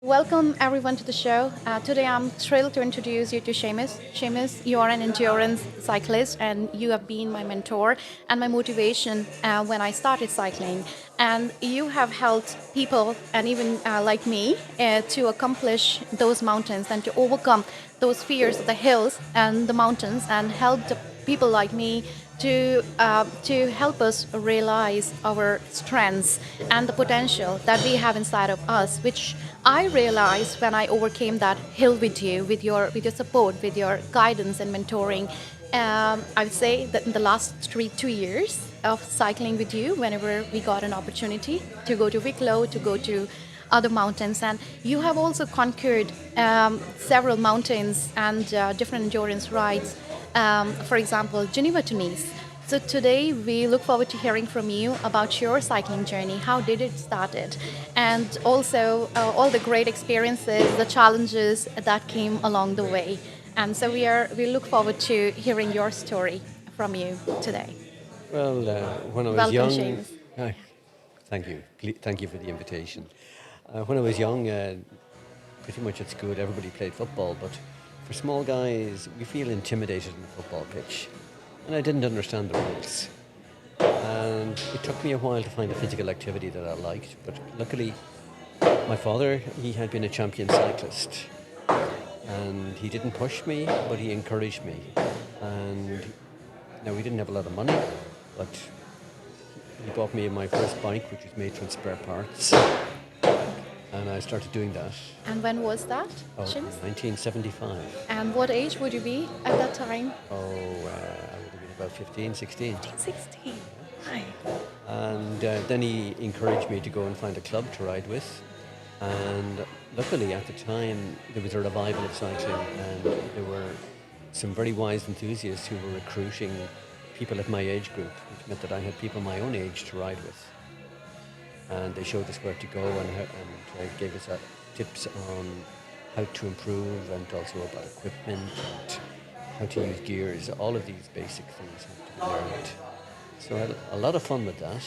Welcome everyone to the show. Today I'm thrilled to introduce you to Seamus. Seamus, you are an endurance cyclist and you have been my mentor and my motivation when I started cycling. And you have helped people and even like me to accomplish those mountains and to overcome those fears of the hills and the mountains and help the people like me to help us realize our strengths and the potential that we have inside of us, which I realized when I overcame that hill with you, with your support, with your guidance and mentoring. I would say that in the last 2 years of cycling with you, whenever we got an opportunity to go to Wicklow, to go to other mountains, and you have also conquered several mountains and different endurance rides. For example, Geneva to Nice. So today we look forward to hearing from you about your cycling journey. How did it started, and also all the great experiences, the challenges that came along the way. And so we look forward to hearing your story from you today. Well, when I was Welcome, young, Seamus. uh, thank you. Thank you for the invitation. When I was young, pretty much at school, everybody played football, but for small guys, we feel intimidated in the football pitch. And I didn't understand the rules. And it took me a while to find a physical activity that I liked, but luckily, my father, he had been a champion cyclist. And he didn't push me, but he encouraged me. And now we didn't have a lot of money, but he bought me my first bike, which was made from spare parts, and I started doing that. And when was that, Oh, Seamus? 1975. And what age would you be at that time? I would have been about 15, 16. 16. Hi. And then he encouraged me to go and find a club to ride with. And luckily, at the time, there was a revival of cycling, and there were some very wise enthusiasts who were recruiting people at my age group, which meant that I had people my own age to ride with. And they showed us where to go and gave us tips on how to improve, and also about equipment and how to use gears. All of these basic things have to be learned. So I had a lot of fun with that.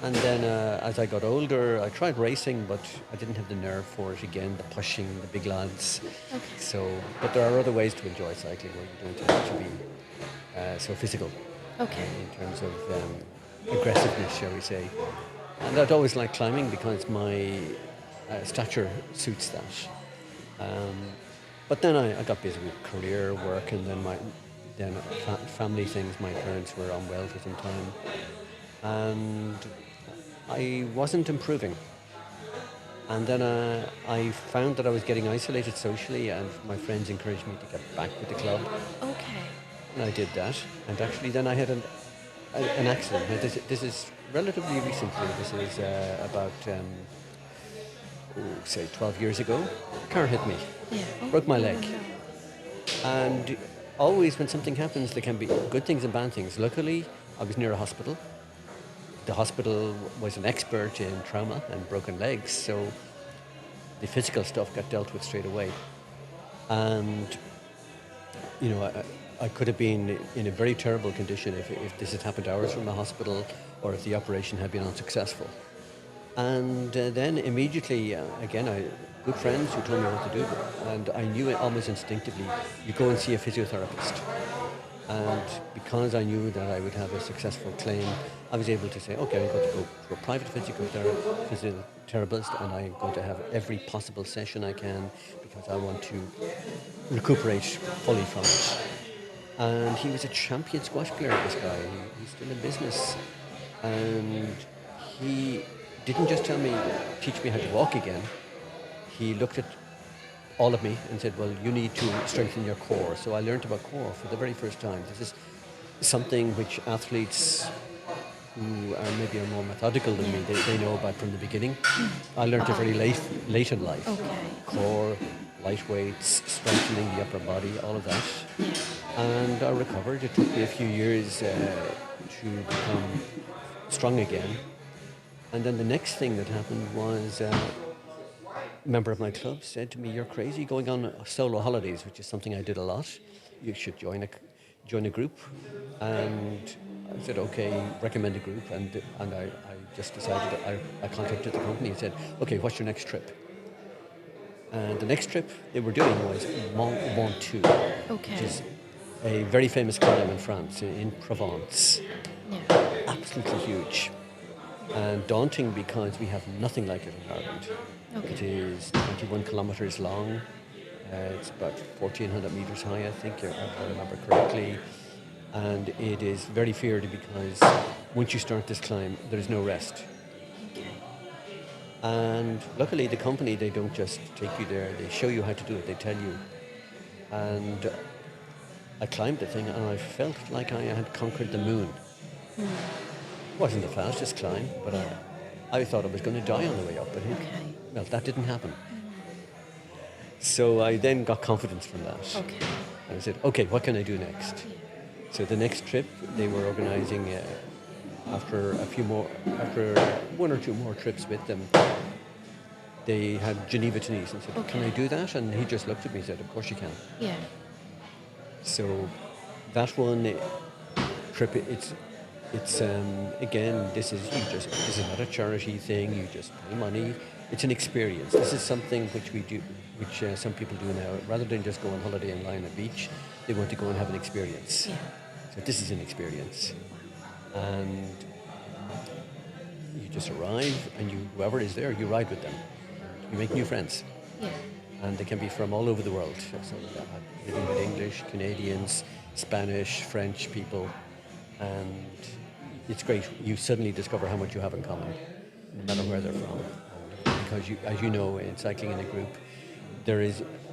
And then as I got older, I tried racing, but I didn't have the nerve for it again, the pushing, the big lads. Okay. So, but there are other ways to enjoy cycling where you don't have to be so physical Okay. in terms of aggressiveness, shall we say. And I'd always liked climbing because my stature suits that. Um, but then I got busy with career work, and then family things. My parents were unwell for some time, and I wasn't improving. And then I found that I was getting isolated socially, and my friends encouraged me to get back with the club, Okay. and I did that. And actually, then I had an accident. Now, this is relatively recently. This is about say 12 years ago. A car hit me, Yeah. broke my Oh, leg, no. and always when something happens, there can be good things and bad things. Luckily, I was near a hospital. The hospital was an expert in trauma and broken legs, so the physical stuff got dealt with straight away. And you know, I could have been in a very terrible condition if this had happened hours from the hospital, or if the operation had been unsuccessful. And then immediately, again, I good friends who told me what to do, and I knew it almost instinctively. You go and see a physiotherapist, and because I knew that I would have a successful claim, I was able to say, okay, I'm going to go to a private physiotherapist, and I'm going to have every possible session I can because I want to recuperate fully from it. And he was a champion squash player, this guy. He's still in business. And he didn't just teach me how to walk again. He looked at all of me and said, well, you need to strengthen your core. So I learned about core for the very first time. This is something which athletes who are more methodical than me, they know about from the beginning. I learned it very late in life. Okay. Core, light weights, strengthening the upper body, all of that. And I recovered. It took me a few years to become strong again. And then the next thing that happened was a member of my club said to me, you're crazy going on solo holidays, which is something I did a lot. You should join a group. And I said, okay, recommend a group, and I just decided, I contacted the company and said, okay, what's your next trip? And the next trip they were doing was Mont Ventoux, which Okay. is a very famous climb in France, in Provence. Yeah. Absolutely huge and daunting because we have nothing like it in Ireland. Okay. It is 21 kilometres long. It's about 1,400 metres high, I think, if I remember correctly. And it is very feared because once you start this climb, there is no rest. Okay. And luckily, the company, they don't just take you there, they show you how to do it, they tell you. And I climbed the thing and I felt like I had conquered the moon. It wasn't the fastest climb, but Yeah. I thought I was going to die on the way up. But Okay. well, that didn't happen. So I then got confidence from that. Okay. And I said, okay, what can I do next? Yeah. So the next trip, they were organizing after one or two more trips with them. They had Geneva to Nice and said, can I Okay. do that? And he just looked at me and said, of course you can. Yeah. So that one trip, it's again, this is not a charity thing. You just pay money. It's an experience. This is something which we do, which some people do now. Rather than just go on holiday and lie on a beach, they want to go and have an experience. Yeah. So this is an experience, and you just arrive, and whoever is there, you ride with them. You make new friends, Yeah. and they can be from all over the world. So I'm living with English, Canadians, Spanish, French people, and it's great. You suddenly discover how much you have in common, no matter where they're from. Because as you know, in cycling in a group, there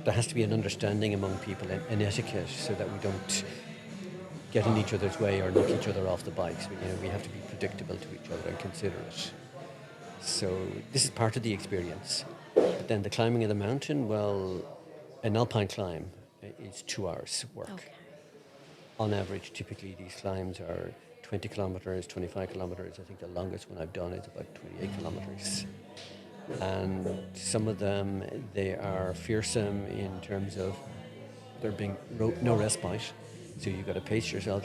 has to be an understanding among people, an etiquette, so that we don't get in each other's way or knock each other off the bikes. We have to be predictable to each other and considerate. So this is part of the experience. But then the climbing of the mountain, well, an alpine climb is 2 hours work. Okay. On average, typically these climbs are 20 kilometers, 25 kilometers. I think the longest one I've done is about 28 kilometers. And some of them, they are fearsome in terms of there being no respite. So you've got to pace yourself.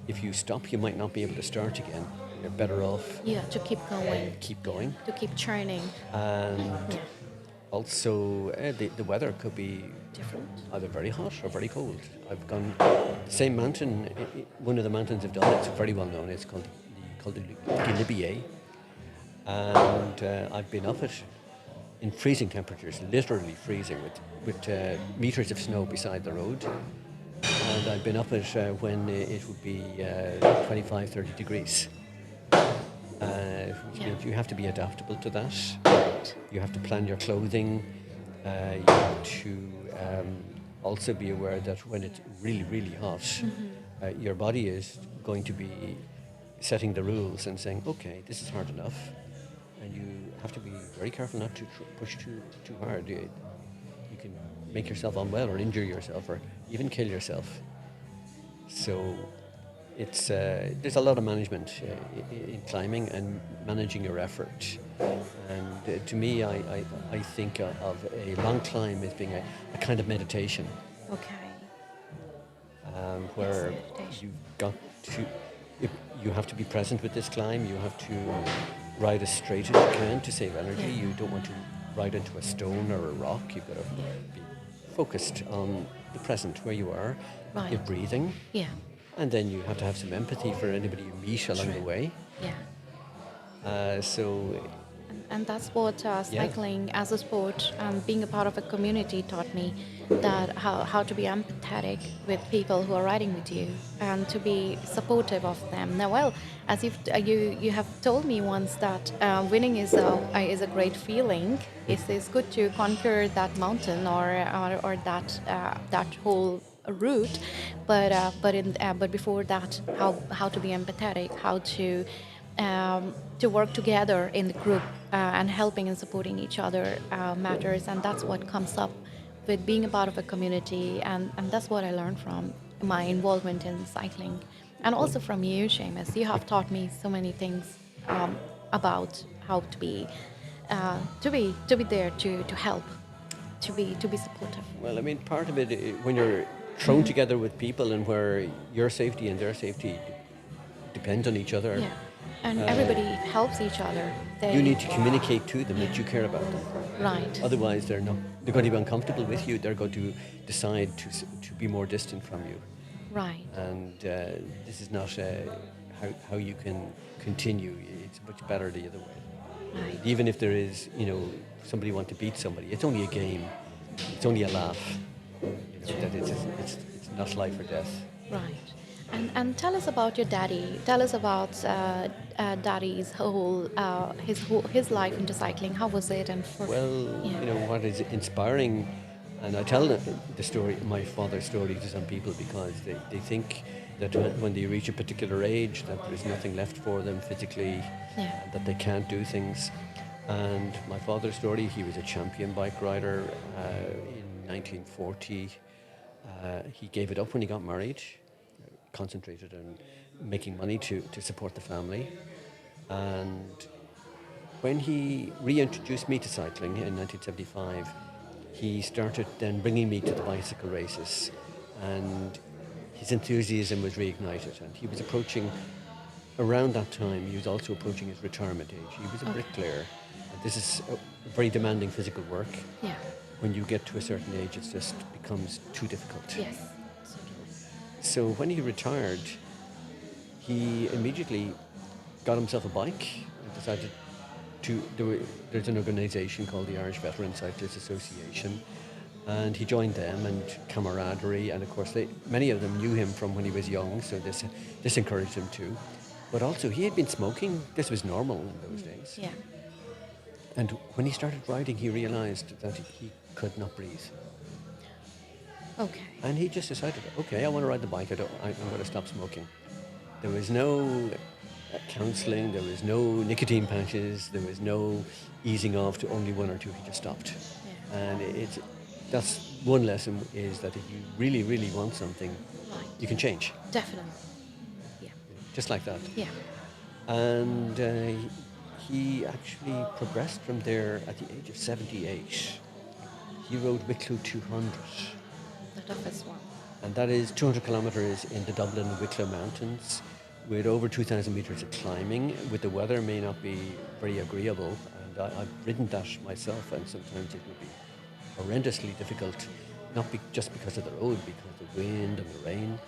If you stop, you might not be able to start again. You're better off Yeah. To keep going. keep going. To keep churning. And Yeah. also, the weather could be Different. either very hot or very cold. I've gone the same mountain. One of the mountains I've done, it's very well known. It's called the Galibier, and I've been up it in freezing temperatures, literally freezing, with meters of snow beside the road. And I've been up it when it would be 25, 30 degrees. Which means you have to be adaptable to that. Right. You have to plan your clothing. You have to also be aware that when it's really, really hot, your body is going to be setting the rules and saying, okay, this is hard enough. And you have to be very careful not to push too hard. You can make yourself unwell or injure yourself or even kill yourself. So it's there's a lot of management in climbing and managing your effort. And to me, I think of a long climb as being a kind of meditation, Okay. where Meditation. you've got to, you have to be present with this climb. You have to ride as straight as you can to save energy. Yeah. You don't want to ride into a stone or a rock. You've got to be focused on the present, where you are, Right. your breathing, Yeah. and then you have to have some empathy for anybody you meet along the way. Yeah. So And that's what cycling as a sport and being a part of a community taught me, that how to be empathetic with people who are riding with you and to be supportive of them. Now, well, as you have told me once that winning is a great feeling. It's good to conquer that mountain or that whole route, but before that, how to be empathetic, how to work together in the group and helping and supporting each other matters, and that's what comes up with being a part of a community, and that's what I learned from my involvement in cycling, and also from you, Seamus. You have taught me so many things about how to be there to help, to be supportive. well, I mean, part of it when you're thrown together with people and where your safety and their safety depend on each other. Yeah. And everybody helps each other. You They, need to communicate to them that you care about them. right. Otherwise, they're going to be uncomfortable with you. They're going to decide to be more distant from you. Right. And this is not how you can continue. It's much better the other way. Right. Even if there is, somebody want to beat somebody, it's only a game. It's only a laugh. That it's not life or death. Right. And tell us about your daddy. Tell us about daddy's his life into cycling. How was it? And for Well, yeah. what is inspiring, and I tell the story, my father's story, to some people because they think that when they reach a particular age that there's nothing left for them physically, Yeah. that they can't do things. And my father's story, he was a champion bike rider in 1940. He gave it up when he got married, concentrated on making money to support the family. And when he reintroduced me to cycling in 1975, he started then bringing me to the bicycle races, and his enthusiasm was reignited. And he was approaching, around that time, he was also approaching his retirement age. He was a bricklayer. And this is a very demanding physical work. Yeah. When you get to a certain age, it just becomes too difficult. Yes. So when he retired, he immediately got himself a bike and decided there's an organisation called the Irish Veteran Cyclists Association, and he joined them, and camaraderie, and of course many of them knew him from when he was young, so this encouraged him too. But also he had been smoking. This was normal in those days. Yeah. And when he started riding, he realised that he could not breathe. Okay. And he just decided, okay, I want to ride the bike. I'm going to stop smoking. There was no counselling. There was no nicotine patches. There was no easing off to only one or two. He just stopped. Yeah. And that's one lesson, is that if you really, really want something, Right. you can change. Definitely. Yeah. Just like that. Yeah. And he actually progressed from there at the age of 78. He rode Wicklow 200. The toughest one. And that is 200 kilometres in the Dublin and Wicklow Mountains with over 2,000 metres of climbing. With the weather may not be very agreeable, and I've ridden that myself, and sometimes it would be horrendously difficult, not just because of the road, because of the wind and the rain.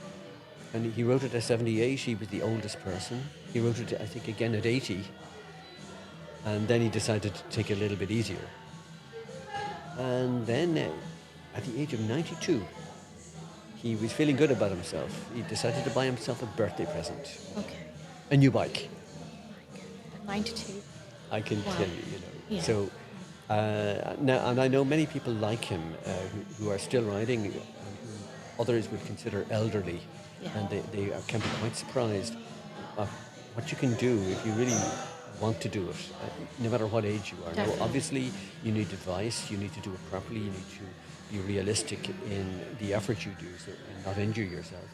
And he rode it at 78. He was the oldest person. He rode it, I think, again at 80, and then he decided to take it a little bit easier. And then at the age of 92, he was feeling good about himself. He decided to buy himself a birthday present, Okay. a new bike. 92. I can Wow. tell you, Yeah. So now, and I know many people like him who are still riding, and who others would consider elderly, Yeah. and they can be quite surprised at what you can do if you really want to do it, no matter what age you are. Now, Definitely. obviously, you need advice. You need to do it properly. You need to be realistic in the effort you do, and not injure yourself.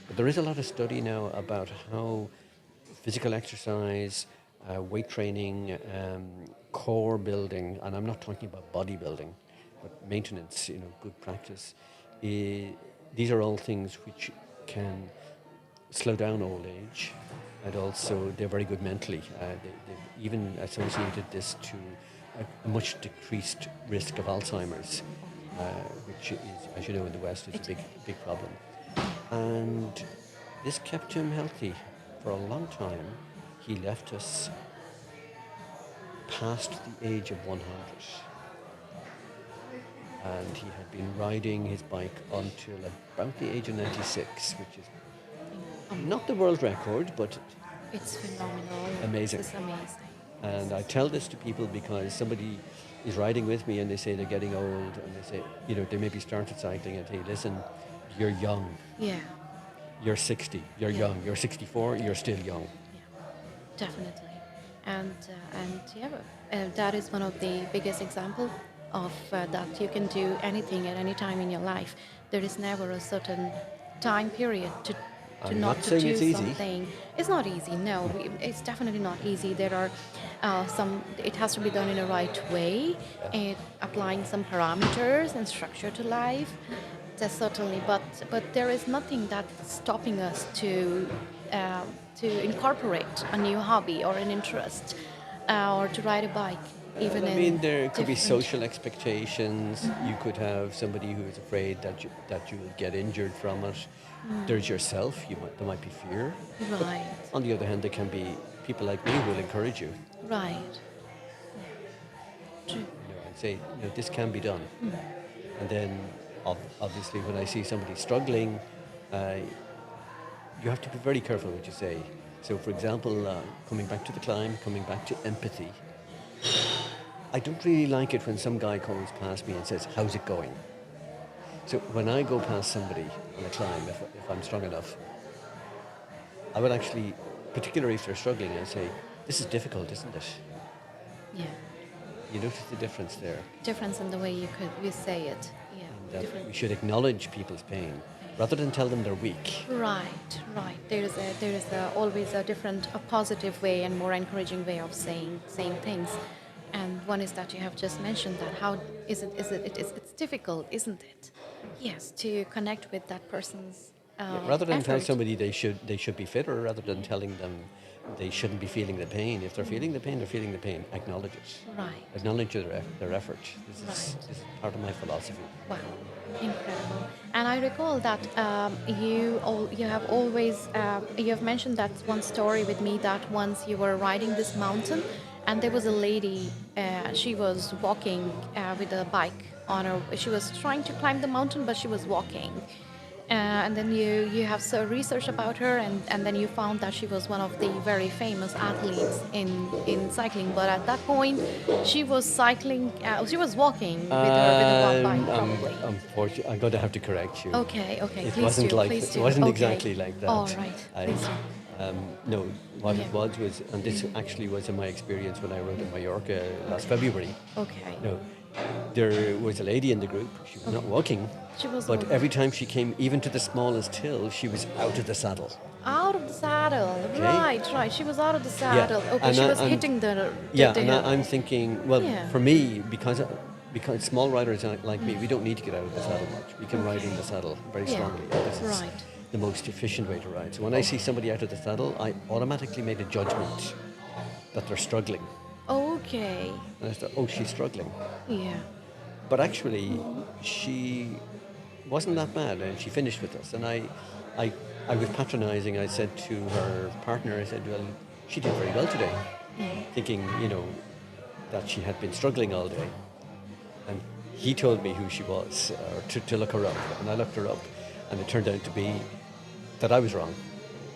But there is a lot of study now about how physical exercise, weight training, core building, and I'm not talking about bodybuilding, but maintenance, good practice. These are all things which can slow down old age, and also they're very good mentally. They've even associated this to a much decreased risk of Alzheimer's, which is, as you know, in the West is a big problem. And this kept him healthy for a long time. He left us past the age of 100. And he had been riding his bike until about the age of 96, which is not the world record, but It's phenomenal. Amazing. It's amazing. and I tell this to people because somebody is riding with me and they say they're getting old, and they say, they maybe started cycling, and hey, listen, you're young, Yeah. you're 60, you're Yeah. young, you're 64, you're still young. Yeah. Definitely. And yeah, that is one of the biggest example of that you can do anything at any time in your life. There is never a certain time period to I'm not not to saying do it's easy. something. It's not easy. No, it's definitely not easy. There are some. It has to be done in the right way, and applying some parameters and structure to life. That's certainly. But there is nothing that's stopping us to incorporate a new hobby or an interest, or to ride a bike, even I in mean, there could be different. social expectations. You could have somebody who is afraid that you will get injured from it. There's yourself. There might be fear. But Right, on the other hand, there can be people like me who will encourage you. right, true. And say, this can be done. And then, obviously, when I see somebody struggling, uh, you have to be very careful what you say. So, for example, coming back to the climb, coming back to empathy, I don't really like it when some guy comes past me and says, "How's it going?" So when I go past somebody on a climb, if I'm strong enough, I would actually, particularly if they're struggling, I say, "This is difficult, isn't it?" Yeah, You notice the difference there, difference in the way you say it. Yeah, and that different. we should acknowledge people's pain rather than tell them they're weak. Right, right. Always a different, a positive way and more encouraging way of saying things. And one is that you have just mentioned that how it's difficult, isn't it? Yes, to connect with that person's Yeah, rather than tell effort. somebody they should be fitter, rather than telling them they shouldn't be feeling the pain. If they're feeling the pain, they're feeling the pain. Acknowledge it. Right, Acknowledge their effort. right. This is part of my philosophy. Wow, incredible! And I recall that you have always you have mentioned that one story with me that once you were riding this mountain, and there was a lady. She was walking with a bike on her. She was trying to climb the mountain, but she was walking. And then you have so research about her, and then you found that she was one of the very famous athletes in cycling. But at that point, she was cycling. She was walking with her one bike, probably. Unfortunately, I'm going to have to correct you. Okay, okay. It Please wasn't do, like please it do. wasn't Okay. exactly like All that. right. I, Please do. no, what Yeah. it was, and this actually was in my experience when I rode in Mallorca last February. Okay. No, there was a lady in the group. She was not walking, She was but walking. every time she came, even to the smallest hill, she was out of the saddle. Out of the saddle. Okay. Right, right. She was out of the Yeah, saddle. Okay, and she I, was and hitting yeah, the and hill. I'm thinking, well, Yeah. for me, because small riders like me, we don't need to get out of the saddle much. We can ride in the saddle very Yeah. strongly. And this is Right. the most efficient way to ride. So when I see somebody out of the saddle, I automatically made a judgment that they're struggling. Okay. And I thought, oh, she's struggling. Yeah. But actually, she wasn't that bad, and she finished with us. And I, I was patronising. I said to her partner, I said, well, she did very well today, thinking, that she had been struggling all day. And he told me who she was, or to look her up. And I looked her up, and it turned out to be that I was wrong.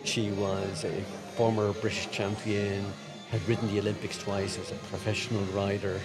She was a former British champion, had ridden the Olympics twice, was a professional rider,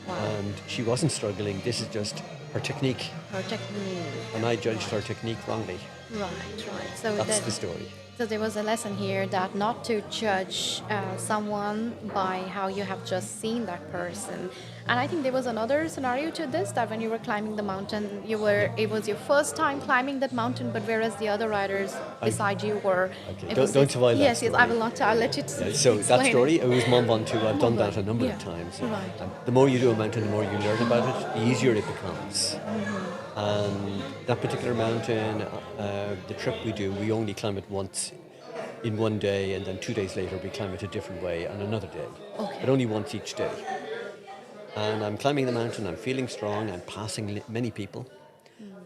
and she wasn't struggling. This is just her technique, Her technique. and I judged her technique wrongly. Right, right. So That's that the story. so there was a lesson here that not to judge someone by how you have just seen that person. And I think there was another scenario to this, that when you were climbing the mountain, it was your first time climbing that mountain, but whereas the other riders beside you were. Okay, It was don't spoil that yes, yes. I story. will not. I'll let you Yeah, so that explain story, it. it was Mont Ventoux. I've done that a number Yeah. of times. Right. And the more you do a mountain, the more you learn about it, the easier it becomes. And that particular mountain, the trip we do, we only climb it once in one day, and then 2 days later we climb it a different way on another day. Okay. But only once each day. And I'm climbing the mountain, I'm feeling strong, I'm passing many people,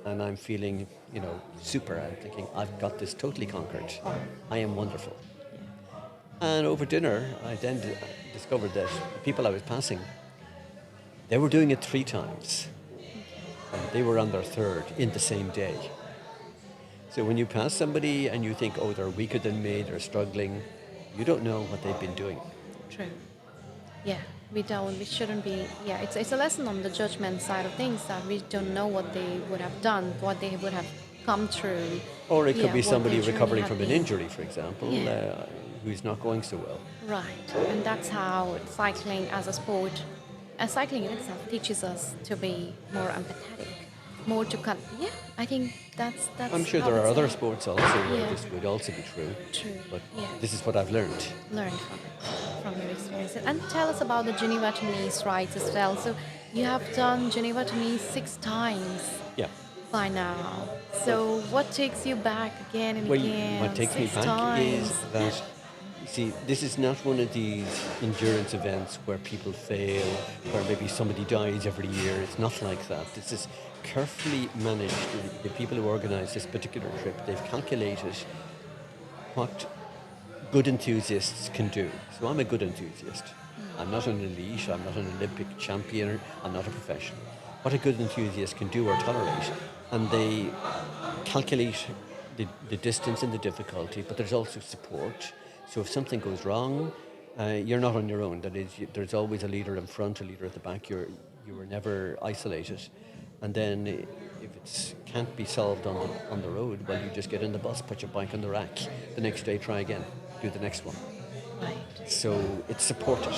and I'm feeling, super. I'm thinking, I've got this totally conquered. I am wonderful. And over dinner, I then discovered that the people I was passing, they were doing it 3 times. And they were on their third in the same day. So when you pass somebody and you think, oh, they're weaker than me, they're struggling, you don't know what they've been doing. True. Yeah, we shouldn't be. Yeah, it's a lesson on the judgment side of things, that we don't know what they would have done, what they would have come through. Or it could Yeah, be what somebody their journey recovering had from an been. injury, for example, Yeah. who's not going so well. Right, and that's how cycling as a sport, and cycling in itself teaches us to be more empathetic, more to Yeah, I think that's. I'm sure how there are it's other like. sports also where Yeah. this would also be true. True. But Yeah. this is what I've learned. Learn from your experiences. And tell us about the Geneva to Nice rides as well. So you have done Geneva to Nice 6 times Yeah. by now. So what takes you back again and Well, again? what takes me 6 back times. is that See, this is not one of these endurance events where people fail, where maybe somebody dies every year. It's not like that. This is carefully managed. The people who organise this particular trip, they've calculated what good enthusiasts can do. So I'm a good enthusiast. I'm not an elite, I'm not an Olympic champion, I'm not a professional. What a good enthusiast can do or tolerate. And they calculate the distance and the difficulty, but there's also support. So if something goes wrong, you're not on your own. That is, there's always a leader in front, a leader at the back. You were never isolated. And then if it can't be solved on the road, well, you just get in the bus, put your bike on the rack. The next day, try again, do the next one. Right. So it's supported.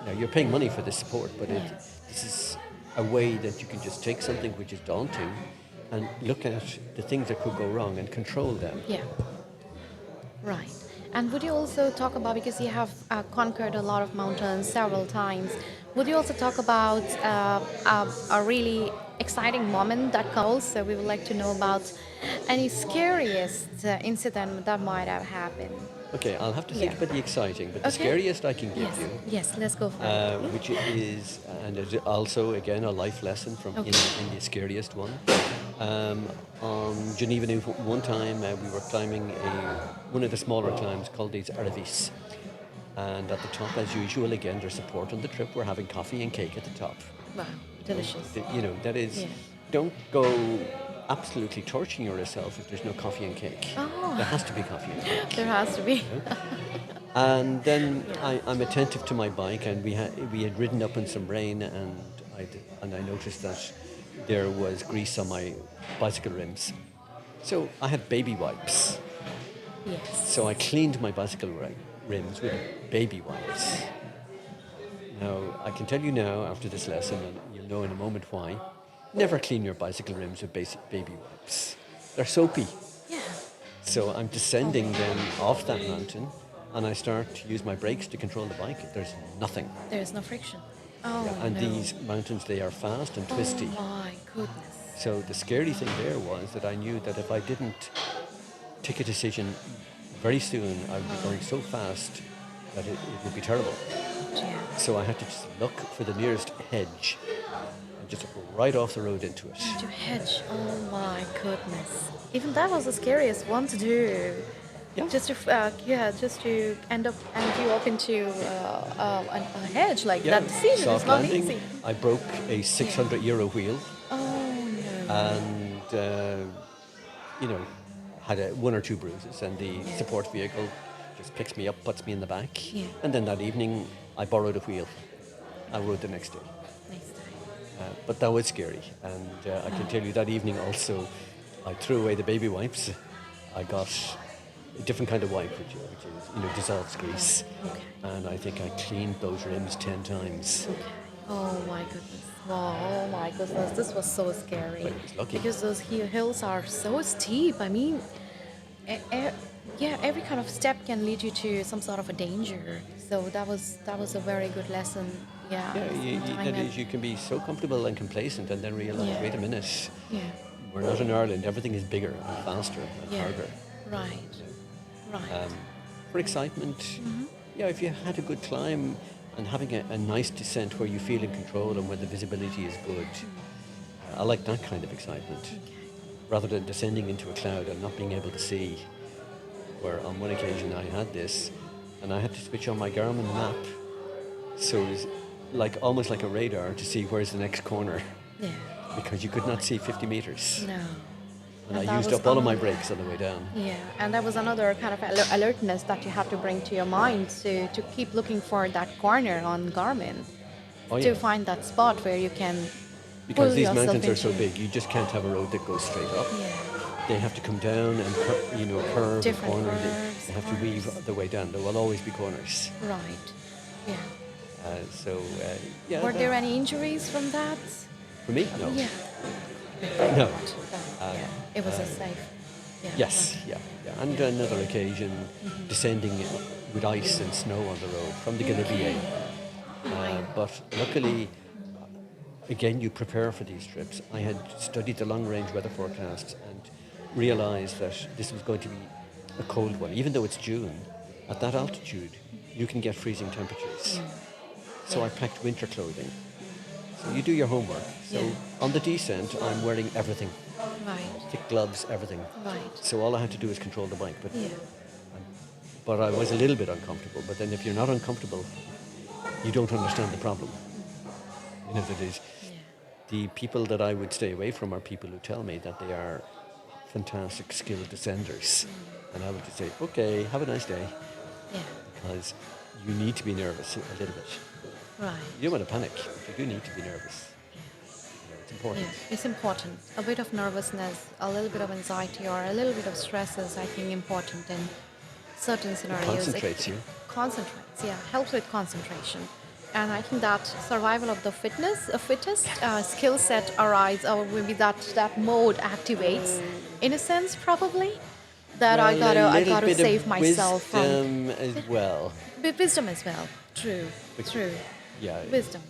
Now, you're paying money for this support, but this is a way that you can just take something which is daunting and look at the things that could go wrong and control them. Yeah. Right. And would you also talk about, because you have conquered a lot of mountains several times, would you also talk about a really exciting moment that comes? So we would like to know about any scariest incident that might have happened. Okay, I'll have to think Yeah. about the exciting, but the Okay. scariest I can give Yes. you, Yes. Let's go for it. which is, and it's also again a life lesson from Okay. in the scariest one. On Geneva, one time we were climbing one of the smaller climbs called these Aravis. And at the top, as usual, again, there's support on the trip. We're having coffee and cake at the top. Wow. Delicious. That is, Yeah. don't go absolutely torturing yourself if there's no coffee and cake. Oh. There has to be coffee and cake. There has to be. And then I'm attentive to my bike, and we had ridden up in some rain, and I noticed that there was grease on my bicycle rims. So I had baby wipes. Yes. So I cleaned my bicycle rims with baby wipes. Now, I can tell you now, after this lesson, and you'll know in a moment why, never clean your bicycle rims with basic baby wipes. They're soapy. Yeah. So I'm descending then off that mountain, and I start to use my brakes to control the bike. There's nothing. There is no friction. Oh, And no. these mountains, they are fast and twisty. Oh my goodness. So the scary thing there was that I knew that if I didn't take a decision very soon, I would be going so fast that it would be terrible. Yeah. So I had to just look for the nearest hedge and just go right off the road into it. To hedge. Oh my goodness. Even that was the scariest one to do. Yeah. Just to end up and you up into a hedge like that decision is soft not landing. easy. I broke a 600 euro wheel Oh no. and, had one or two bruises, and the support vehicle just picks me up, puts me in the back. Yeah. And then that evening, I borrowed a wheel. I rode the next day. Next time. But that was scary. And I can tell you that evening also, I threw away the baby wipes. I got a different kind of wipe, which is, dissolves grease. Okay. And I think I cleaned those rims 10 times. Okay. Oh my goodness. Wow. Oh my goodness. This was so scary. But I was lucky. Because those hills are so steep. I mean, every kind of step can lead you to some sort of a danger. So that was a very good lesson. Yeah. You can be so comfortable and complacent and then realize, Yeah. wait a minute, Yeah. we're not in Ireland. Everything is bigger and faster and Yeah. harder. Right. Right. For excitement, if you had a good climb and having a nice descent where you feel in control and where the visibility is good, I like that kind of excitement. Rather than descending into a cloud and not being able to see, where on one occasion I had this, and I had to switch on my Garmin map, so it was almost like a radar to see where's the next corner, Yeah. because you could not see 50 meters. No. And And I that used was up all of my on- brakes on the way down. Yeah, and that was another kind of alertness that you have to bring to your mind to keep looking for that corner on Garmin Oh, to yeah. find that spot where you can Because pull these yourself mountains are so into- big, you just can't have a road that goes straight up. Yeah. They have to come down and curve and Different corner. curves, They have to weave corners. the way down. There will always be corners. Right. Yeah. Were there any injuries from that? For me? No. Yeah. No. Yeah. It was a safe. Yeah. Yes, yeah. And another occasion, descending with ice and snow on the road from the Galibier. But luckily, again, you prepare for these trips. I had studied the long-range weather forecasts and realised that this was going to be a cold one, even though it's June, at that altitude, you can get freezing temperatures. So I packed winter clothing. So you do your homework. So Yeah. on the descent, I'm wearing everything, Right. thick gloves, everything. Right. So all I had to do is control the bike. Yeah. But I was a little bit uncomfortable. But then if you're not uncomfortable, you don't understand the problem. You know, that is, Yeah. the people that I would stay away from are people who tell me that they are fantastic, skilled descenders. And I would just say, okay, have a nice day. Yeah. Because you need to be nervous a little bit. Right. You don't want to panic, but you do need to be nervous. You know, it's important. Yeah, it's important. A bit of nervousness, a little bit of anxiety, or a little bit of stress is, I think, important in certain scenarios. Concentrates you. Concentrates, yeah, helps with concentration. And I think that survival of the fittest skill set arises, or maybe that mode activates, in a sense, probably. That Well, a I little gotta bit save of myself from wisdom as well. wisdom as well. True, Bec- true. Yeah, Wisdom,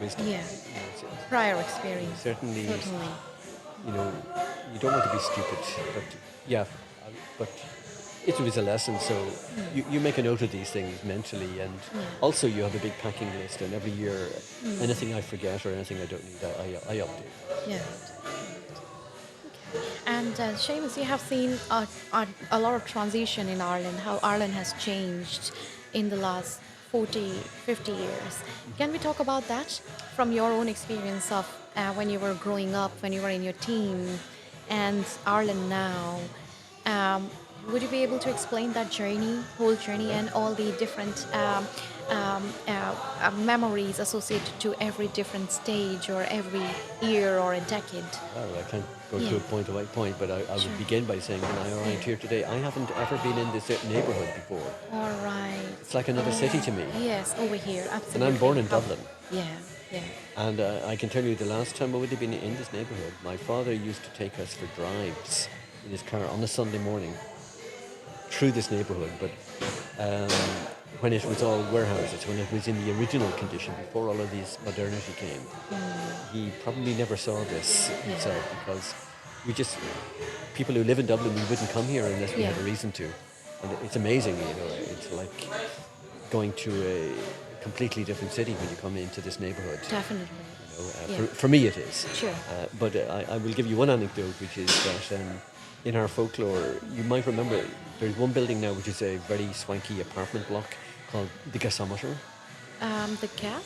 wisdom. yeah. Yes, yes. Prior experience. Certainly, Certainly. you know, you don't want to be stupid, but yeah, but it was a lesson. So you make a note of these things mentally, and also you have a big packing list. And every year, anything I forget or anything I don't need, I update. Yeah. And Seamus, you have seen a lot of transition in Ireland, how Ireland has changed in the last 40, 50 years. Can we talk about that from your own experience of when you were growing up, when you were in your teen, and Ireland now? Would you be able to explain that journey, whole journey, and all the different memories associated to every different stage or every year or a decade? Well, I can't go Yeah. to a point by point, but I Sure. would begin by saying when I arrived here today, I haven't ever been in this neighbourhood before. All right. It's like another city to me. Yes, over here, And absolutely. I'm born in How- Dublin. Yeah, yeah. And I can tell you the last time I would have been in this neighbourhood, my father used to take us for drives in his car on a Sunday morning through this neighbourhood. But when it was all warehouses, when it was in the original condition before all of this modernity came, he probably never saw this himself because we just, people who live in Dublin, we wouldn't come here unless we had a Yeah. reason to. And it's amazing, you know, it's like going to a completely different city when you come into this neighbourhood. Definitely. You know, Yeah. for me it is. Sure. But I will give you one anecdote, which is that in our folklore, you might remember there's one building now which is a very swanky apartment block called the gasometer. The gas?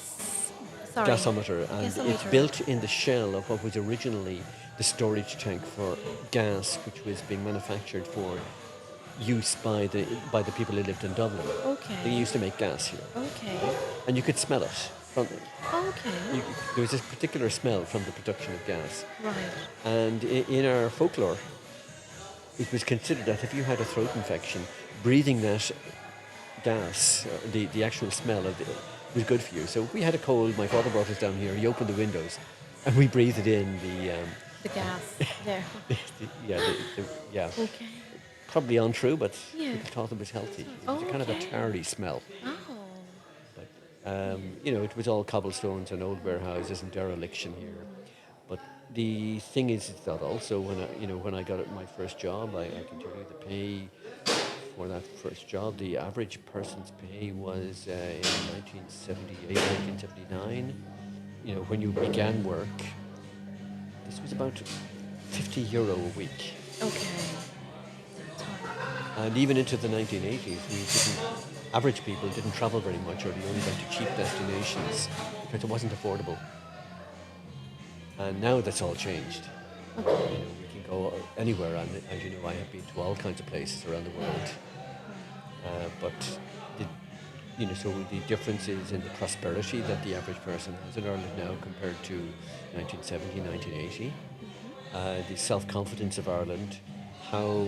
Sorry. Gasometer, and it's Gasometer. built in the shell of what was originally the storage tank for gas, which was being manufactured for use by the people who lived in Dublin. Okay. They used to make gas here, Okay. and you could smell it. Okay. There was this particular smell from the production of gas, Right. and in our folklore, it was considered that if you had a throat infection, breathing that gas, the actual smell of it, was good for you. So if we had a cold, my father brought us down here. He opened the windows, and we breathed in The gas. There. yeah. Okay. Probably untrue, but Yeah. people thought it was healthy. It was a kind of a Okay. tarry smell. Oh. But, you know, it was all cobblestones and old warehouses and dereliction here. But the thing is that also when I got my first job, I can tell you the pay for that first job, the average person's pay was in 1978, 1979. You know, when you began work, this was about €50 a week. Okay. And even into the 1980s, average people didn't travel very much, or they only went to cheap destinations because it wasn't affordable. And now that's all changed. You know, we can go anywhere, and as you know, I have been to all kinds of places around the world. But so the differences in the prosperity that the average person has in Ireland now compared to 1970, 1980, the self-confidence of Ireland, how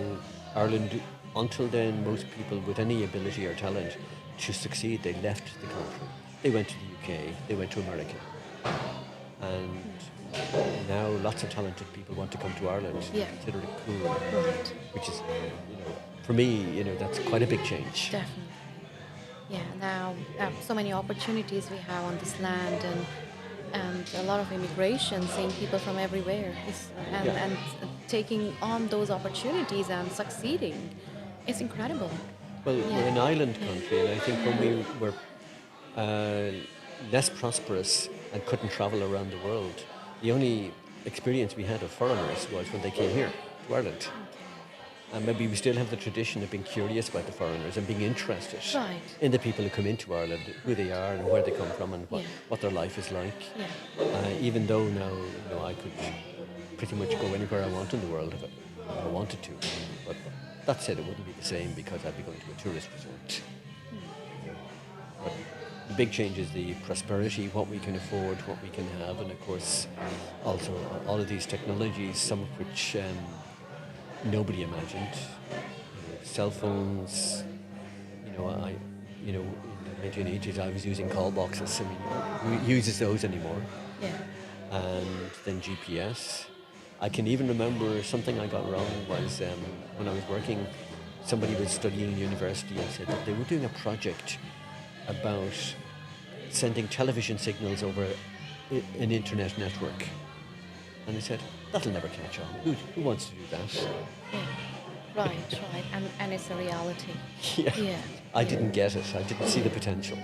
Ireland, until then, most people with any ability or talent to succeed, they left the country. They went to the UK, they went to America. And now lots of talented people want to come to Ireland, Yeah. consider it cool, Right. which is, for me, that's quite a big change. Definitely. Yeah. Now, so many opportunities we have on this land, and a lot of immigration, seeing people from everywhere, and taking on those opportunities and succeeding. It's incredible. Well, we're an Yeah. island country, and I think when we were uh, less prosperous and couldn't travel around the world, the only experience we had of foreigners was when they came here to Ireland. And maybe we still have the tradition of being curious about the foreigners and being interested Right. in the people who come into Ireland, who they are and where they come from and Yeah. what their life is like. Yeah. Even though now I could pretty much go anywhere I want in the world if I wanted to. But that said, it wouldn't be the same because I'd be going to a tourist resort. But the big change is the prosperity, what we can afford, what we can have, and of course also all of these technologies, some of which nobody imagined. Cell phones. In the 1980s, I was using call boxes. I mean, who uses those anymore? Yeah. And then GPS. I can even remember something I got wrong was when I was working, somebody was studying in university and said that they were doing a project about sending television signals over an internet network. And I said, that'll never catch on. Who wants to do that? Yeah. Right, right. And it's a reality. Yeah. Yeah. I didn't get it. I didn't see the potential.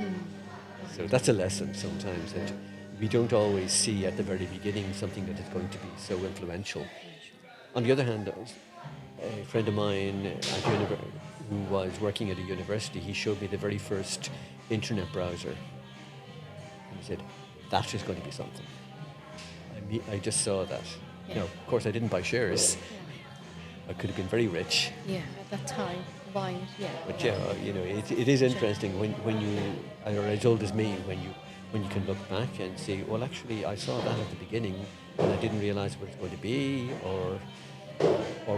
So that's a lesson sometimes that we don't always see at the very beginning something that is going to be so influential. On the other hand, a friend of mine who was working at a university, he showed me the very first internet browser. And he said, that is going to be something. I just saw that. Yeah. Now, of course, I didn't buy shares. I could have been very rich. Yeah, at that time, buying it, yeah. But yeah, it is interesting when you are as old as me, when you can look back and say, well, actually, I saw that at the beginning, and I didn't realize what it's going to be, or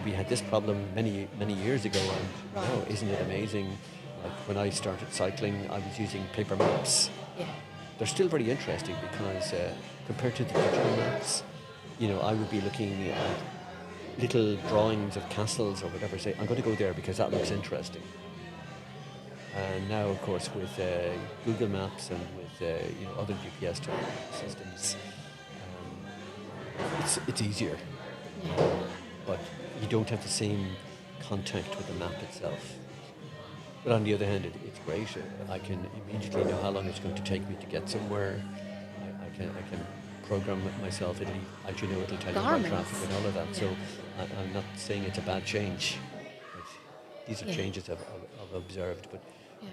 we had this problem many years ago, and now isn't it amazing? Like when I started cycling, I was using paper maps. Yeah. They're still very interesting because compared to the digital maps, I would be looking at little drawings of castles or whatever, say, I'm going to go there because that looks interesting. And now, of course, with Google Maps and with other GPS systems, it's easier. But you don't have the same contact with the map itself. But on the other hand, it's great. I can immediately know how long it's going to take me to get somewhere. I can program it myself. It'll tell you about traffic and all of that. So I'm not saying it's a bad change. These are changes I've observed. But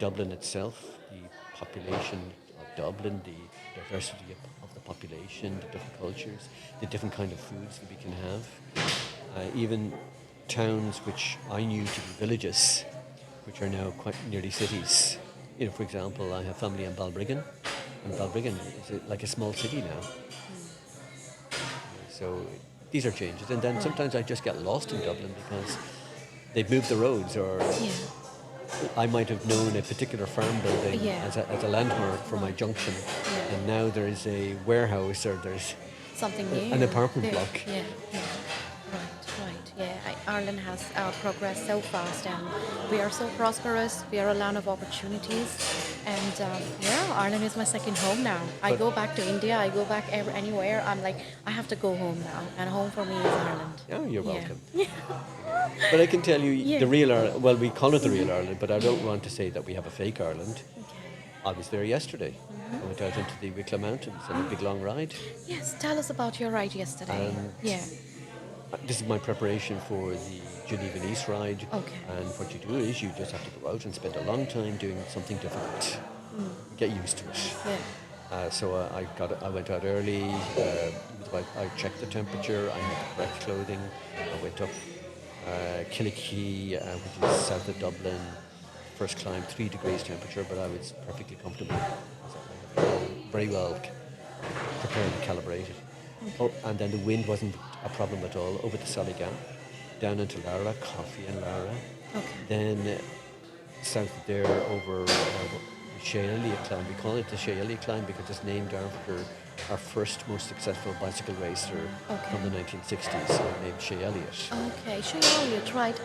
Dublin itself, the population of Dublin, the diversity of the population, the different cultures, the different kind of foods that we can have. Even towns which I knew to be villages, which are now quite nearly cities. For example, I have family in Balbriggan, and Balbriggan is like a small city now. So these are changes. And then sometimes I just get lost in Dublin because they've moved the roads, or I might have known a particular farm building as a landmark for my junction, and now there is a warehouse, or there's something new. an apartment block. Yeah. Right. Yeah, Ireland has progressed so fast, and we are so prosperous. We are a land of opportunities, and Ireland is my second home now. I go back to India. I go back anywhere. I'm like, I have to go home now, and home for me is Ireland. Yeah, you're welcome. But I can tell you, the real Ireland. Well, we call it the real Ireland, but I don't want to say that we have a fake Ireland. I was there yesterday. I went out into the Wicklow Mountains on a big long ride. Yes, tell us about your ride yesterday. This is my preparation for the Geneva-Nice ride. Okay. And what you do is you just have to go out and spend a long time doing something difficult. Get used to it. Yeah. So I went out early. I checked the temperature. I had the correct clothing. I went up Killikee, which is south of Dublin. First climb, 3 degrees temperature, but I was perfectly comfortable. Very well prepared and calibrated. Oh, and then the wind wasn't a problem at all over the Solligan, down into Lara, coffee in Lara. Okay. Then south of there over the Shealia climb. We call it the Shealia climb because it's named after our first most successful bicycle racer from the 1960s, named Shea Elliott. Okay, Shea Elliott, right.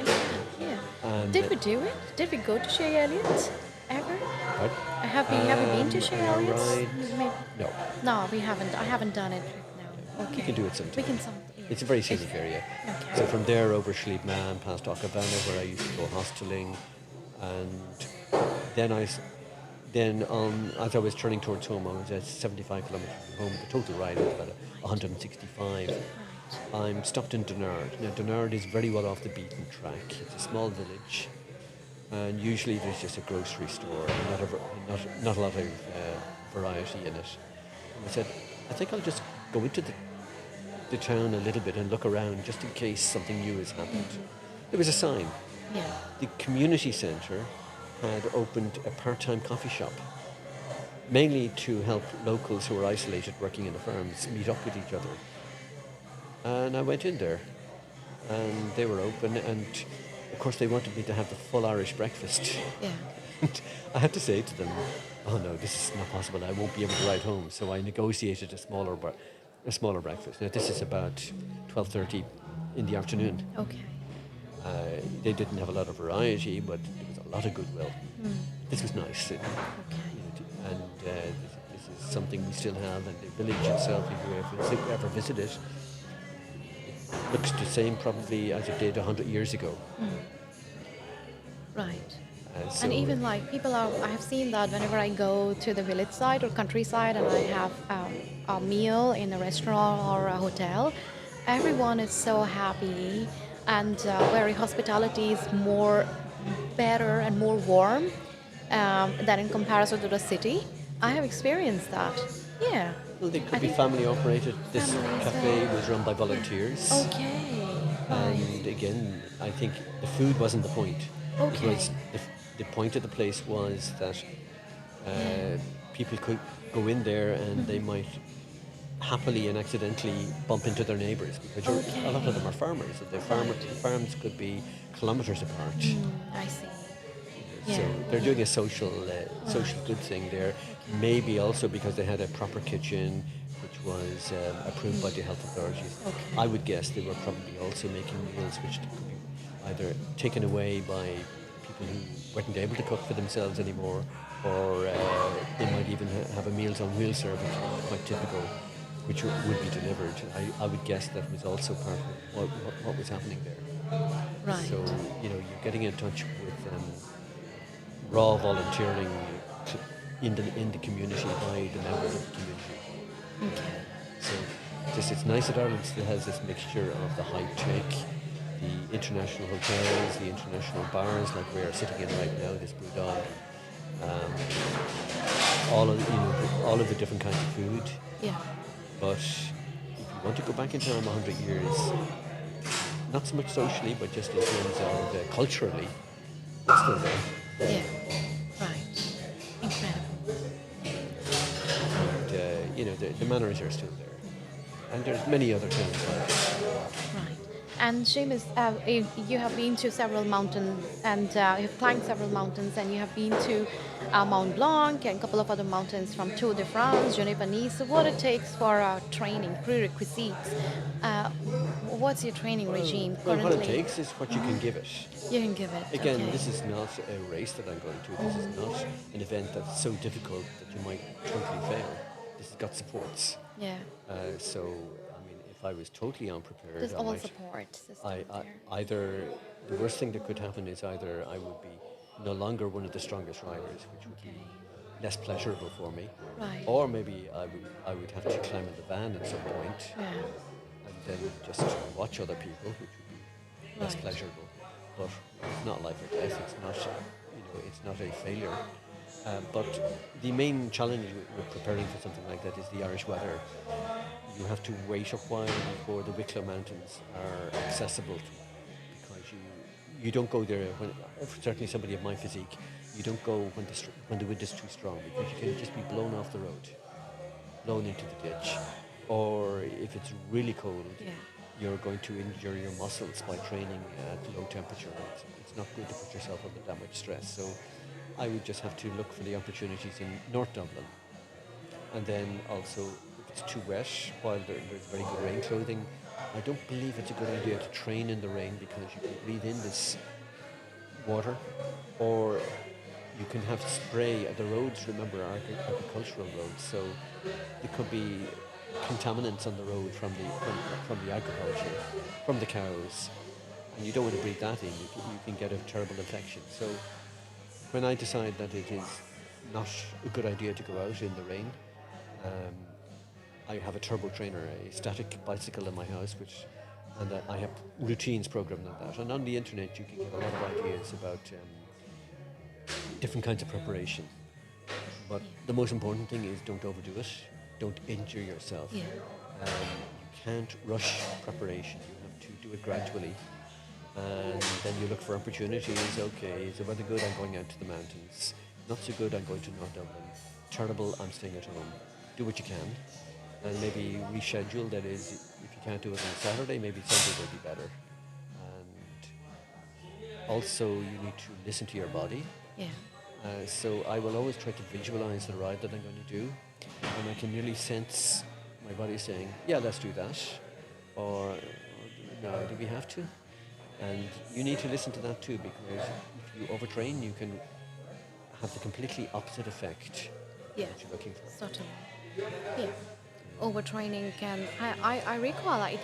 Yeah. And Did we do it? Did we go to Shea Elliott ever? What? Have we been to Shea Elliott? No. No, we haven't. I haven't done it. No. Okay. We can do it sometime. We can some. Yeah. It's a very scenic area. Okay. So from there over Schliebman past Okabana, where I used to go hosteling, and then as I was turning towards home, I was at 75 kilometres from home. The total ride was about 165. Right. I'm stopped in Dunard. Now Dunard is very well off the beaten track. It's a small village, and usually there's just a grocery store, and not a lot of variety in it. And I said, I think I'll just go into the town a little bit and look around just in case something new has happened. There was a sign. Yeah. The community centre had opened a part-time coffee shop, mainly to help locals who were isolated working in the farms meet up with each other. And I went in there, and they were open, and of course they wanted me to have the full Irish breakfast. Yeah. And I had to say to them, "Oh no, this is not possible. I won't be able to ride home." So I negotiated a smaller breakfast. Now this is about 12:30 in the afternoon. Okay. They didn't have a lot of variety, but there was a lot of goodwill. This was nice. Okay. And this is something we still have, and the village itself, if you ever visit it, looks the same probably as it did 100 years ago. Right. So And even like I have seen that whenever I go to the village side or countryside and I have a meal in a restaurant or a hotel, everyone is so happy and very hospitality is more better and more warm than in comparison to the city. I have experienced that. Yeah. well, they I could be think family operated. This family as cafe well. was run by volunteers. Okay. Right. And again, I think the food wasn't the point. It Okay. was the point of the place was that Yeah. people could go in there and they might happily and accidentally bump into their neighbours because a lot of them are farmers, and the farms could be kilometres apart. I see. So Yeah. they're doing a social good thing there. Maybe also because they had a proper kitchen, which was approved by the health authorities. Okay. I would guess they were probably also making meals which could be either taken away by people who weren't able to cook for themselves anymore, or they might even have a Meals on Wheels service, quite typical, which would be delivered. I would guess that was also part of what was happening there. Right. So, you're getting in touch with raw volunteering in the community by the members of the community. Okay. So it's nice that Ireland still has this mixture of the high tech, the international hotels, the international bars like we are sitting in right now, this Blue Dog, all of the different kinds of food. Yeah. But if you want to go back in time 100 years, not so much socially, but just in terms of culturally, it's still there. Yeah. Right. Incredible. And the manners are still there. And there's many other towns like it. Right. And Seamus, you have been to several mountains and you've climbed several mountains and you have been to Mount Blanc and a couple of other mountains from Tour de France, Geneva, Nice. So what it takes for training, prerequisites, what's your training regime Well, currently? what it takes is what you can give it. You can give it. Again, okay. this is not a race that I'm going to. This is not an event that's so difficult that you might totally fail. This has got supports. Yeah. So, I mean, if I was totally unprepared, There's I all might, support system I there. either the worst thing that could happen is either I would be no longer one of the strongest riders, which would be less pleasurable for me, Right. or maybe I would have to climb in the van at some point Yeah. and then just watch other people, which would be less Right. pleasurable. But it's not life or death. It's not it's not a failure. But the main challenge with preparing for something like that is the Irish weather. You have to wait a while before the Wicklow Mountains are accessible, because you don't go there when, certainly somebody of my physique, you don't go when the wind is too strong, because you can just be blown off the road, blown into the ditch, or if it's really cold, Yeah. you're going to injure your muscles by training at low temperature. It's not good to put yourself under that much stress. So I would just have to look for the opportunities in North Dublin. And then also, if it's too wet, while there's very good rain clothing, I don't believe it's a good idea to train in the rain, because you can breathe in this water, or you can have spray. The roads, remember, are agricultural roads, so it could be contaminants on the road from the agriculture, from the cows, and you don't want to breathe that in. You can get a terrible infection. So when I decide that it is not a good idea to go out in the rain, um, I have a turbo trainer, a static bicycle in my house, and I have routines programmed on that. And on the internet, you can get a lot of ideas about different kinds of preparation. But the most important thing is don't overdo it. Don't injure yourself. Yeah. You can't rush preparation. You have to do it gradually. And then you look for opportunities. Okay, is the weather good? I'm going out to the mountains. Not so good, I'm going to North Dublin. Terrible, I'm staying at home. Do what you can. And maybe reschedule. That is, if you can't do it on Saturday, maybe Sunday will be better. And also, you need to listen to your body. Yeah. So I will always try to visualize the ride that I'm going to do, and I can really sense my body saying, "Yeah, let's do that," or "No, do we have to?" And you need to listen to that too, because if you overtrain, you can have the completely opposite effect Yeah. that you're looking for. Certainly. Yeah. Overtraining can. I recall that it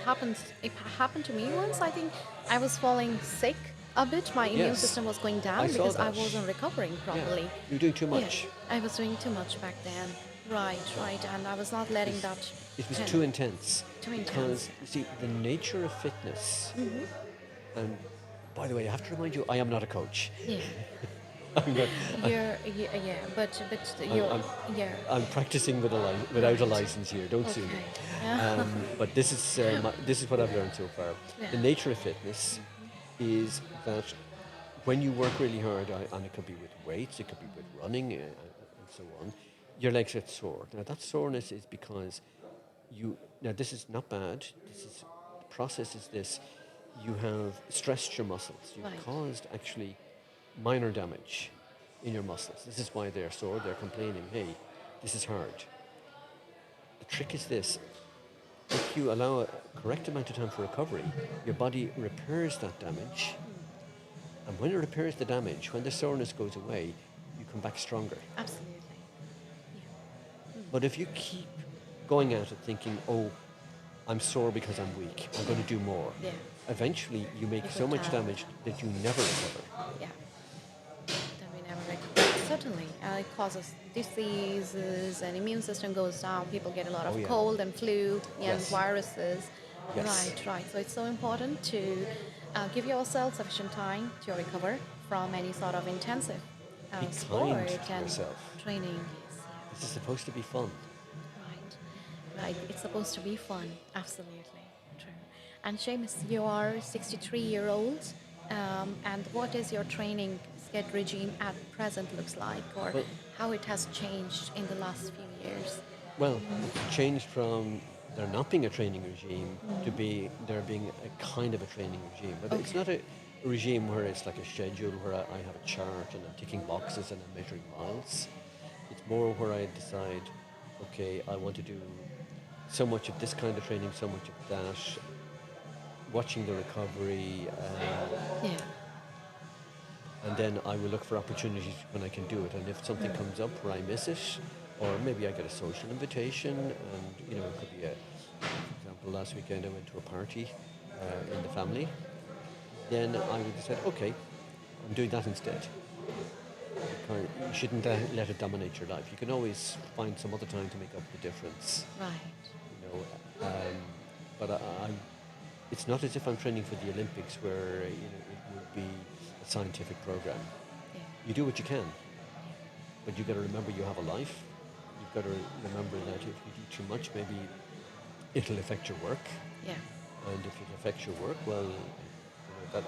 happened to me once. I think I was falling sick a bit. My immune Yes. system was going I down saw because I that. wasn't recovering properly. Yeah. You're doing too Yeah, much. I was doing too much back then. Right, and I was not letting that. It was pen- too intense. Too Because, intense. you see, the nature of fitness, and by the way, I have to remind you, I am not a coach. Yeah, I'm not, yeah, but I'm, you're I'm, yeah. I'm practicing without a license here. Don't sue me. Okay. Yeah. But this is what I've learned so far. Yeah. The nature of fitness is that when you work really hard, and it could be with weights, it could be with running, and so on, your legs get sore. Now that soreness is because now this is not bad. The process is this: you have stressed your muscles. You've Right. caused actually minor damage in your muscles. This is why they're sore. They're complaining, "Hey, this is hard." The trick is this: if you allow a correct amount of time for recovery, your body repairs that damage. And when it repairs the damage, when the soreness goes away, you come back stronger. Absolutely. But if you keep going at it thinking, "Oh, I'm sore because I'm weak, I'm going to do more," Yeah. eventually you make You so go much down. damage that you never recover. Yeah. Then we never recover. Certainly, it causes diseases, and immune system goes down. People get a lot of Oh, yeah. cold and flu and Yes. viruses. Yes. Right. So it's so important to give yourself sufficient time to recover from any sort of intensive Be sport kind to and yourself. training. Yes. This is supposed to be fun. Right. It's supposed to be fun. Absolutely. True. And Seamus, you are 63-year-old. And what is your training schedule regime at present looks like, or Well- how it has changed in the last few years? Well, it's changed from there not being a training regime to there being a kind of a training regime. But it's Okay. not a regime where it's like a schedule where I have a chart and I'm ticking boxes and I'm measuring miles. It's more where I decide, okay, I want to do so much of this kind of training, so much of that, watching the recovery, Yeah. and then I will look for opportunities when I can do it. And if something comes up where I miss it, or maybe I get a social invitation, and it could be for example, last weekend I went to a party in the family. Then I would decide, okay, I'm doing that instead. Because you shouldn't let it dominate your life. You can always find some other time to make up the difference. Right. You know, but it's not as if I'm training for the Olympics where it would be a scientific program. Yeah. You do what you can, but you've got to remember you have a life. You've got to remember that if you do too much, maybe it'll affect your work. Yeah. And if it affects your work, well, that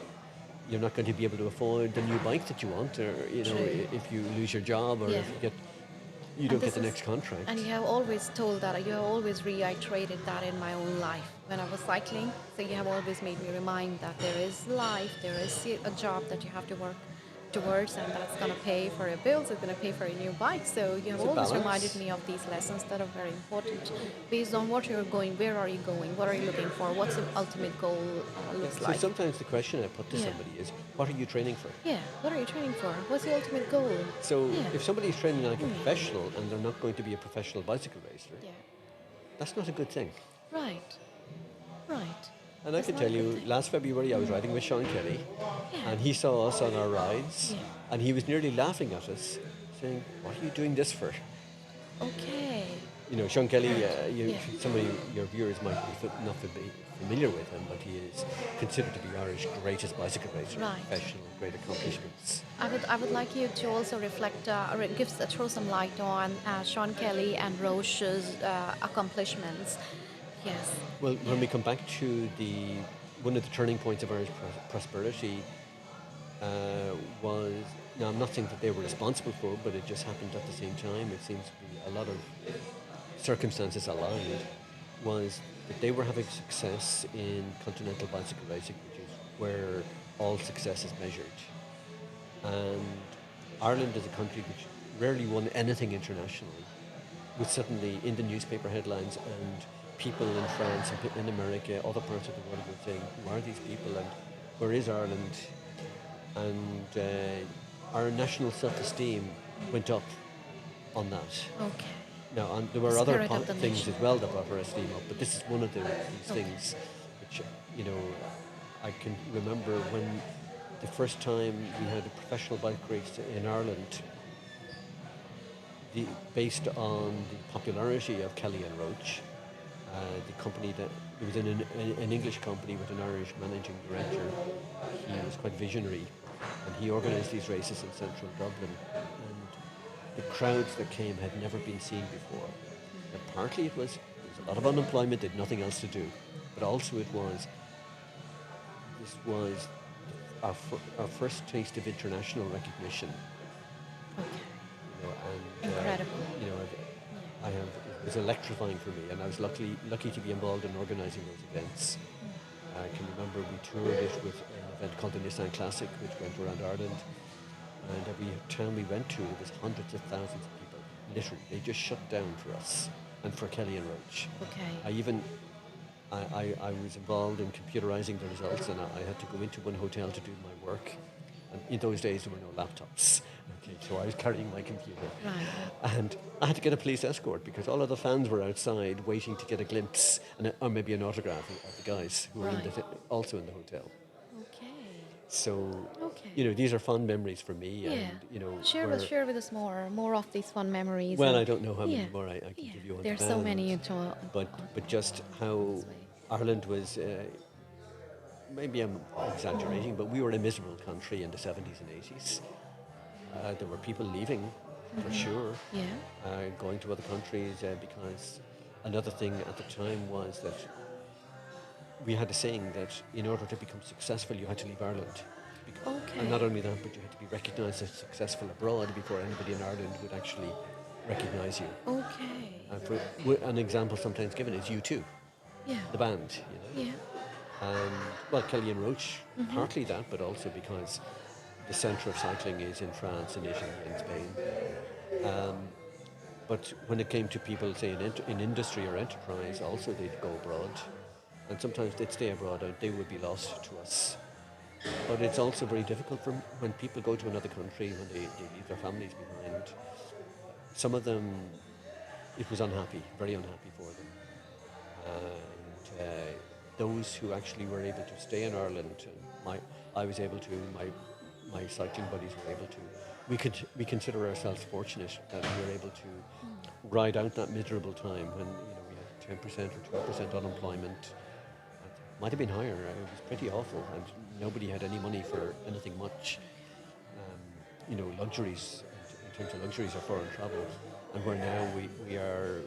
you're not going to be able to afford the new bike that you want, or True. if you lose your job, or Yeah. if you And don't get this the is- next contract. And you have always told that, you have always reiterated that in my own life when I was cycling. So you have always made me remind that there is life, there is a job that you have to work towards, and that's going to pay for your bills, it's going to pay for a new bike. So you have It's a always balance. reminded me of these lessons that are very important. Based on what you're going, where are you going, what are you looking for, what's the ultimate goal looks So like. sometimes the question I put to Yeah. somebody is, what are you training for? Yeah, what are you training for? What's the ultimate goal? So Yeah. if somebody's training like a professional and they're not going to be a professional bicycle racer, Yeah. That's not a good thing. Right. Right. And I That's can not a tell good you, thing. last February I was riding with Sean Kelly, Yeah. and he saw us on our rides, Yeah. and he was nearly laughing at us, saying, "What are you doing this for?" Okay. You know, Sean Kelly, Right. Yeah. some of your viewers might be not familiar with him, but he is considered to be Irish greatest bicycle racer, Right. professional, great accomplishments. I would like you to also reflect, throw some light on Sean Kelly and Roche's accomplishments. Yes. Well, when Yeah. we come back to one of the turning points of Irish prosperity was, now I'm not saying that they were responsible for it, but it just happened at the same time. It seems to be a lot of circumstances aligned, was that they were having success in continental bicycle racing, which is where all success is measured. And Ireland is a country which rarely won anything internationally, was suddenly in the newspaper headlines, and people in France and in America, other parts of the world were saying, "Who are these people and where is Ireland?" And our national self-esteem went up on that. Okay. Now, and there The were other spirit of the things nation. as well that brought our esteem up, but this is one of these Okay. things which, you know, I can remember when the first time we had a professional bike race in Ireland, based on the popularity of Kelly and Roach, the company that it was an English company with an Irish managing director. He was quite visionary, and he organised these races in central Dublin, and the crowds that came had never been seen before. And partly there was a lot of unemployment, they had nothing else to do, but also this was our first taste of international recognition. Okay. You know, and Incredible. you know, Yeah. I have it was electrifying for me, and I was lucky to be involved in organising those events. I can remember we toured it with an event called the Nissan Classic, which went around Ireland, and every town we went to, there was hundreds of thousands of people. Literally, they just shut down for us and for Kelly and Roach. Okay. I even I was involved in computerizing the results, and I had to go into one hotel to do my work. And in those days, there were no laptops. Okay, so I was carrying my computer, Right. and I had to get a police escort because all of the fans were outside waiting to get a glimpse or maybe an autograph of the guys who were Right. also in the hotel. Okay. So, you Okay. know, these are fun memories for me, Yeah. and you know, Share with us more of these fun memories well, and I don't know how many yeah. more I can Yeah. give you on the There's so many band, but just how this way. Ireland was. Maybe I'm exaggerating, but we were a miserable country in the 70s and 80s. There were people leaving, for sure, Yeah. going to other countries because another thing at the time was that we had a saying that in order to become successful, you had to leave Ireland. And not Okay. only that, but you had to be recognised as successful abroad before anybody in Ireland would actually recognise you. Okay. And an example sometimes given is U2, Yeah. the band, you know. Yeah. Well, Kelly and Roach, partly that, but also because the centre of cycling is in France and Italy and Spain. But when it came to people, say, in industry or enterprise, also they'd go abroad. And sometimes they'd stay abroad and they would be lost to us. But it's also very difficult for when people go to another country, when they leave their families behind. Some of them, it was very unhappy for them. And those who actually were able to stay in Ireland, I was able to, my cycling buddies were able to. We consider ourselves fortunate that we were able to ride out that miserable time when we had 10% or 12% unemployment. It might have been higher. It was pretty awful, and nobody had any money for anything much. Luxuries in terms of luxuries or foreign travel, and where now we are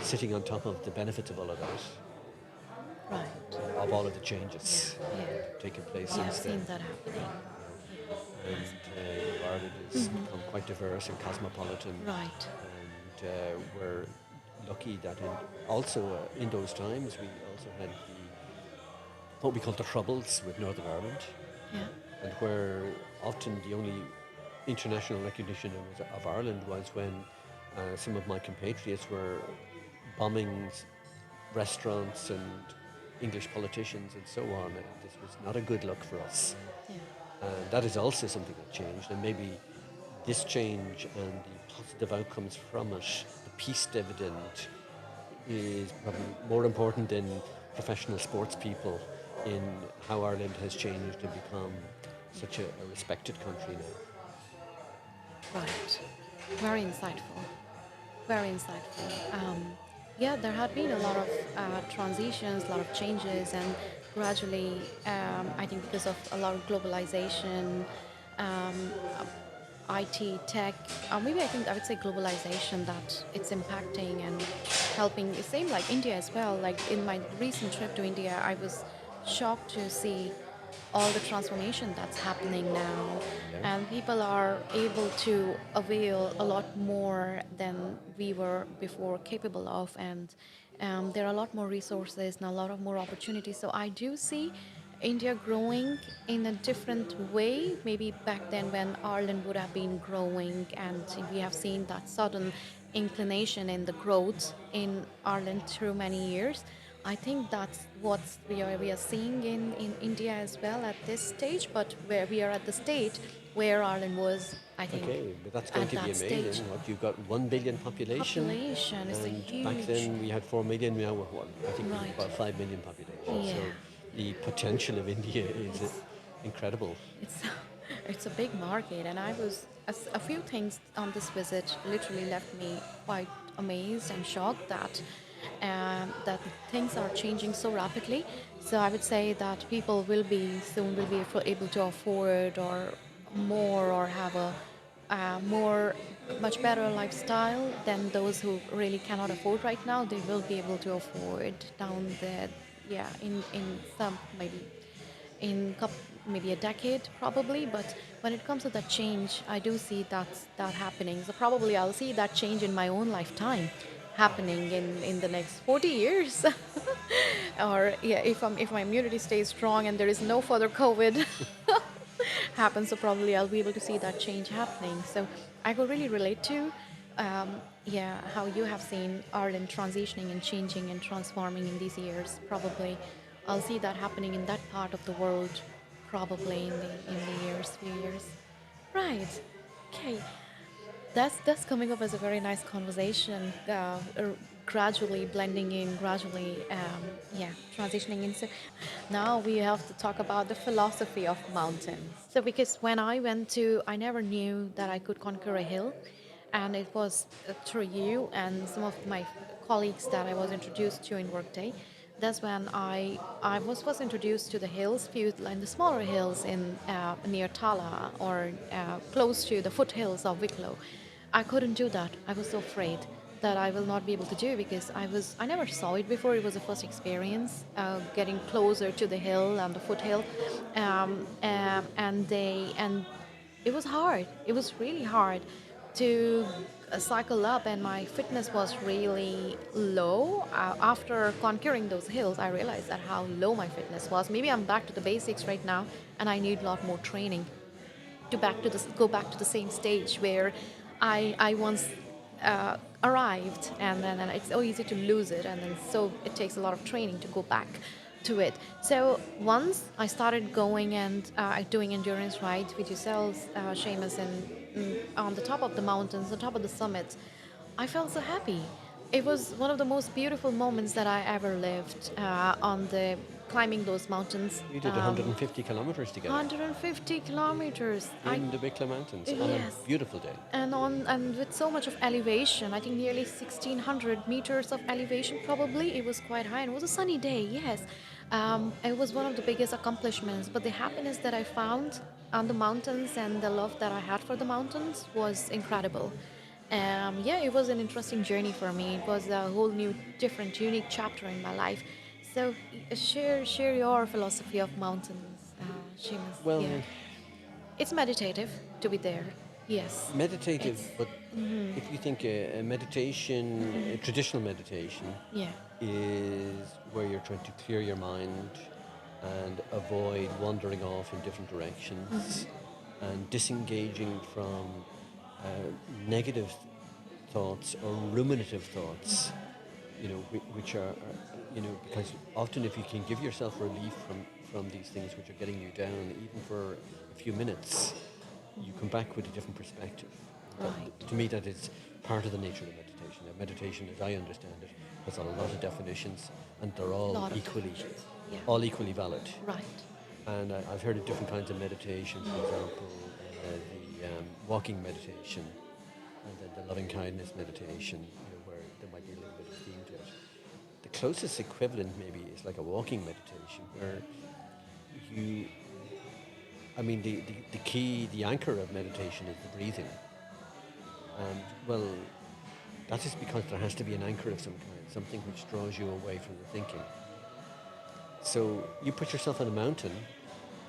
sitting on top of the benefits of all of that, Right. of all of the Yeah. changes Yeah. that have taken place Yeah. I've since then. seen that happening. And Yes. Ireland has become quite diverse and cosmopolitan, Right. and we're lucky that in those times we also had what we call the Troubles with Northern Ireland, Yeah. and where often the only international recognition of Ireland was when some of my compatriots were bombing restaurants and English politicians and so on. And this was not a good look for us. Yeah. And that is also something that changed. And maybe this change and the positive outcomes from it, the peace dividend, is probably more important than professional sports people in how Ireland has changed and become such a respected country now. Right. Very insightful. Very insightful. Yeah, there had been a lot of transitions, a lot of changes, and gradually, I think because of a lot of globalization, um, IT, tech, or maybe I think I would say globalization, that it's impacting and helping. The same like India as well. Like in my recent trip to India, I was shocked to see all the transformation that's happening now, Yeah. and people are able to avail a lot more than we were before capable of, and there are a lot more resources and a lot of more opportunities. So I do see India growing in a different way. Maybe back then when Ireland would have been growing, and we have seen that sudden inclination in the growth in Ireland through many years. I think that's what we are seeing in India as well at this stage, but where we are at the stage where Ireland was, I think, Okay, but that's going at to be that stage. amazing. What you've got 1 billion population, Population is a and back huge, then we had 4 million. Now what? I think we've right. about 5 million population. Yeah, So the potential of India is it's incredible. it's it's a big market, and I was a few things on this visit literally left me quite amazed and shocked that things are changing so rapidly. So I would say that people will be soon will be able to afford or more or have a more much better lifestyle than those who really cannot afford right now. They will be able to afford down the, yeah, in some maybe in maybe a decade probably. But when it comes to that change, I do see that happening. So probably I'll see that change in my own lifetime happening in the next 40 years. Or yeah, if my immunity stays strong and there is no further COVID happens, so probably I'll be able to see that change happening. So I could really relate to, yeah, how you have seen Ireland transitioning and changing and transforming in these years. Probably I'll see that happening in that part of the world, probably in the few years. Right. Okay. That's coming up as a very nice conversation. Gradually blending in, gradually, yeah, transitioning in. So now we have to talk about the philosophy of mountains. So because when I went to, I never knew that I could conquer a hill, and it was through you and some of my colleagues that I was introduced to in Workday. That's when I was first introduced to the hills, few like the smaller hills in near Tala or close to the foothills of Wicklow. I couldn't do that. I was so afraid that I will not be able to do because I never saw it before. It was the first experience getting closer to the hill and the foothill, and it was hard. It was really hard to cycle up, and my fitness was really low. After conquering those hills, I realized that how low my fitness was. Maybe I'm back to the basics right now, and I need a lot more training to go back to the same stage where I once arrived, and then and it's so easy to lose it, and then so it takes a lot of training to go back to it. So once I started going and doing endurance rides with yourselves, Seamus, and on the top of the mountains, on top of the summits, I felt so happy. It was one of the most beautiful moments that I ever lived on the climbing those mountains. We did 150 kilometers together 150 kilometers. in the Wicklow Mountains on a Yes, beautiful day. and with so much of elevation, I think nearly 1,600 meters of elevation. Probably it was quite high, and it was a sunny day. Yes, it was one of the biggest accomplishments. But the happiness that I found on the mountains and the love that I had for the mountains was incredible. Yeah, it was an interesting journey for me. It was a whole new, different, unique chapter in my life. So share your philosophy of mountains, Seamus. Yeah, Well, it's meditative to be there. Yes, meditative, it's but if you think a meditation, a traditional meditation, yeah, is where you're trying to clear your mind and avoid wandering off in different directions and disengaging from uh, negative thoughts or ruminative thoughts, which because often if you can give yourself relief from these things which are getting you down, even for a few minutes, you come back with a different perspective. right. To me, that is part of the nature of meditation. Now, meditation, as I understand it, has a lot of definitions, and they're all Lot of equally, definitions. Yeah. all equally valid. Right. And I've heard of different kinds of meditation. For example, the walking meditation, and then the loving kindness meditation, where there might be a little bit of theme to it. The closest equivalent maybe is like a walking meditation, where you, I mean, the key, the anchor of meditation is the breathing. And well, that is because there has to be an anchor of some kind, something which draws you away from the thinking. So you put yourself on a mountain,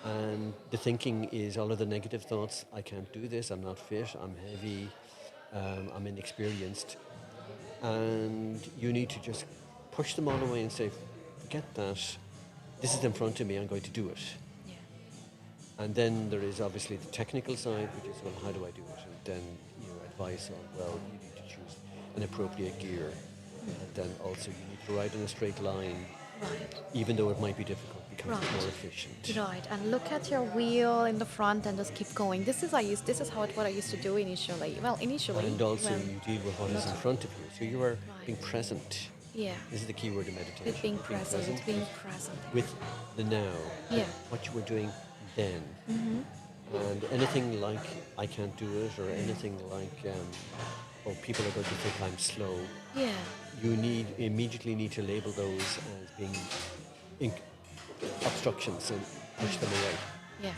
and the thinking is all of the negative thoughts. I can't do this. I'm not fit. I'm heavy. I'm inexperienced. And you need to just push them all away and say, forget that. This is in front of me. I'm going to do it. Yeah. And then there is obviously the technical side, which is, well, how do I do it? And then advice on, well, you need to choose an appropriate gear. And then also you need to ride in a straight line, Right. even though it might be difficult, because it's Right. more efficient. Right, and look at your wheel in the front and just keep going. This is what I used to do initially. Well, initially. And also when you deal with what is in not- front of you. So you are Right. being present. Yeah. This is the key word in meditation. With being present, being present. with the now. Yeah. What you were doing then. And anything like I can't do it, or anything like oh, people are going to think I'm slow. Yeah. You immediately need to label those as being obstructions and push them away. Yeah.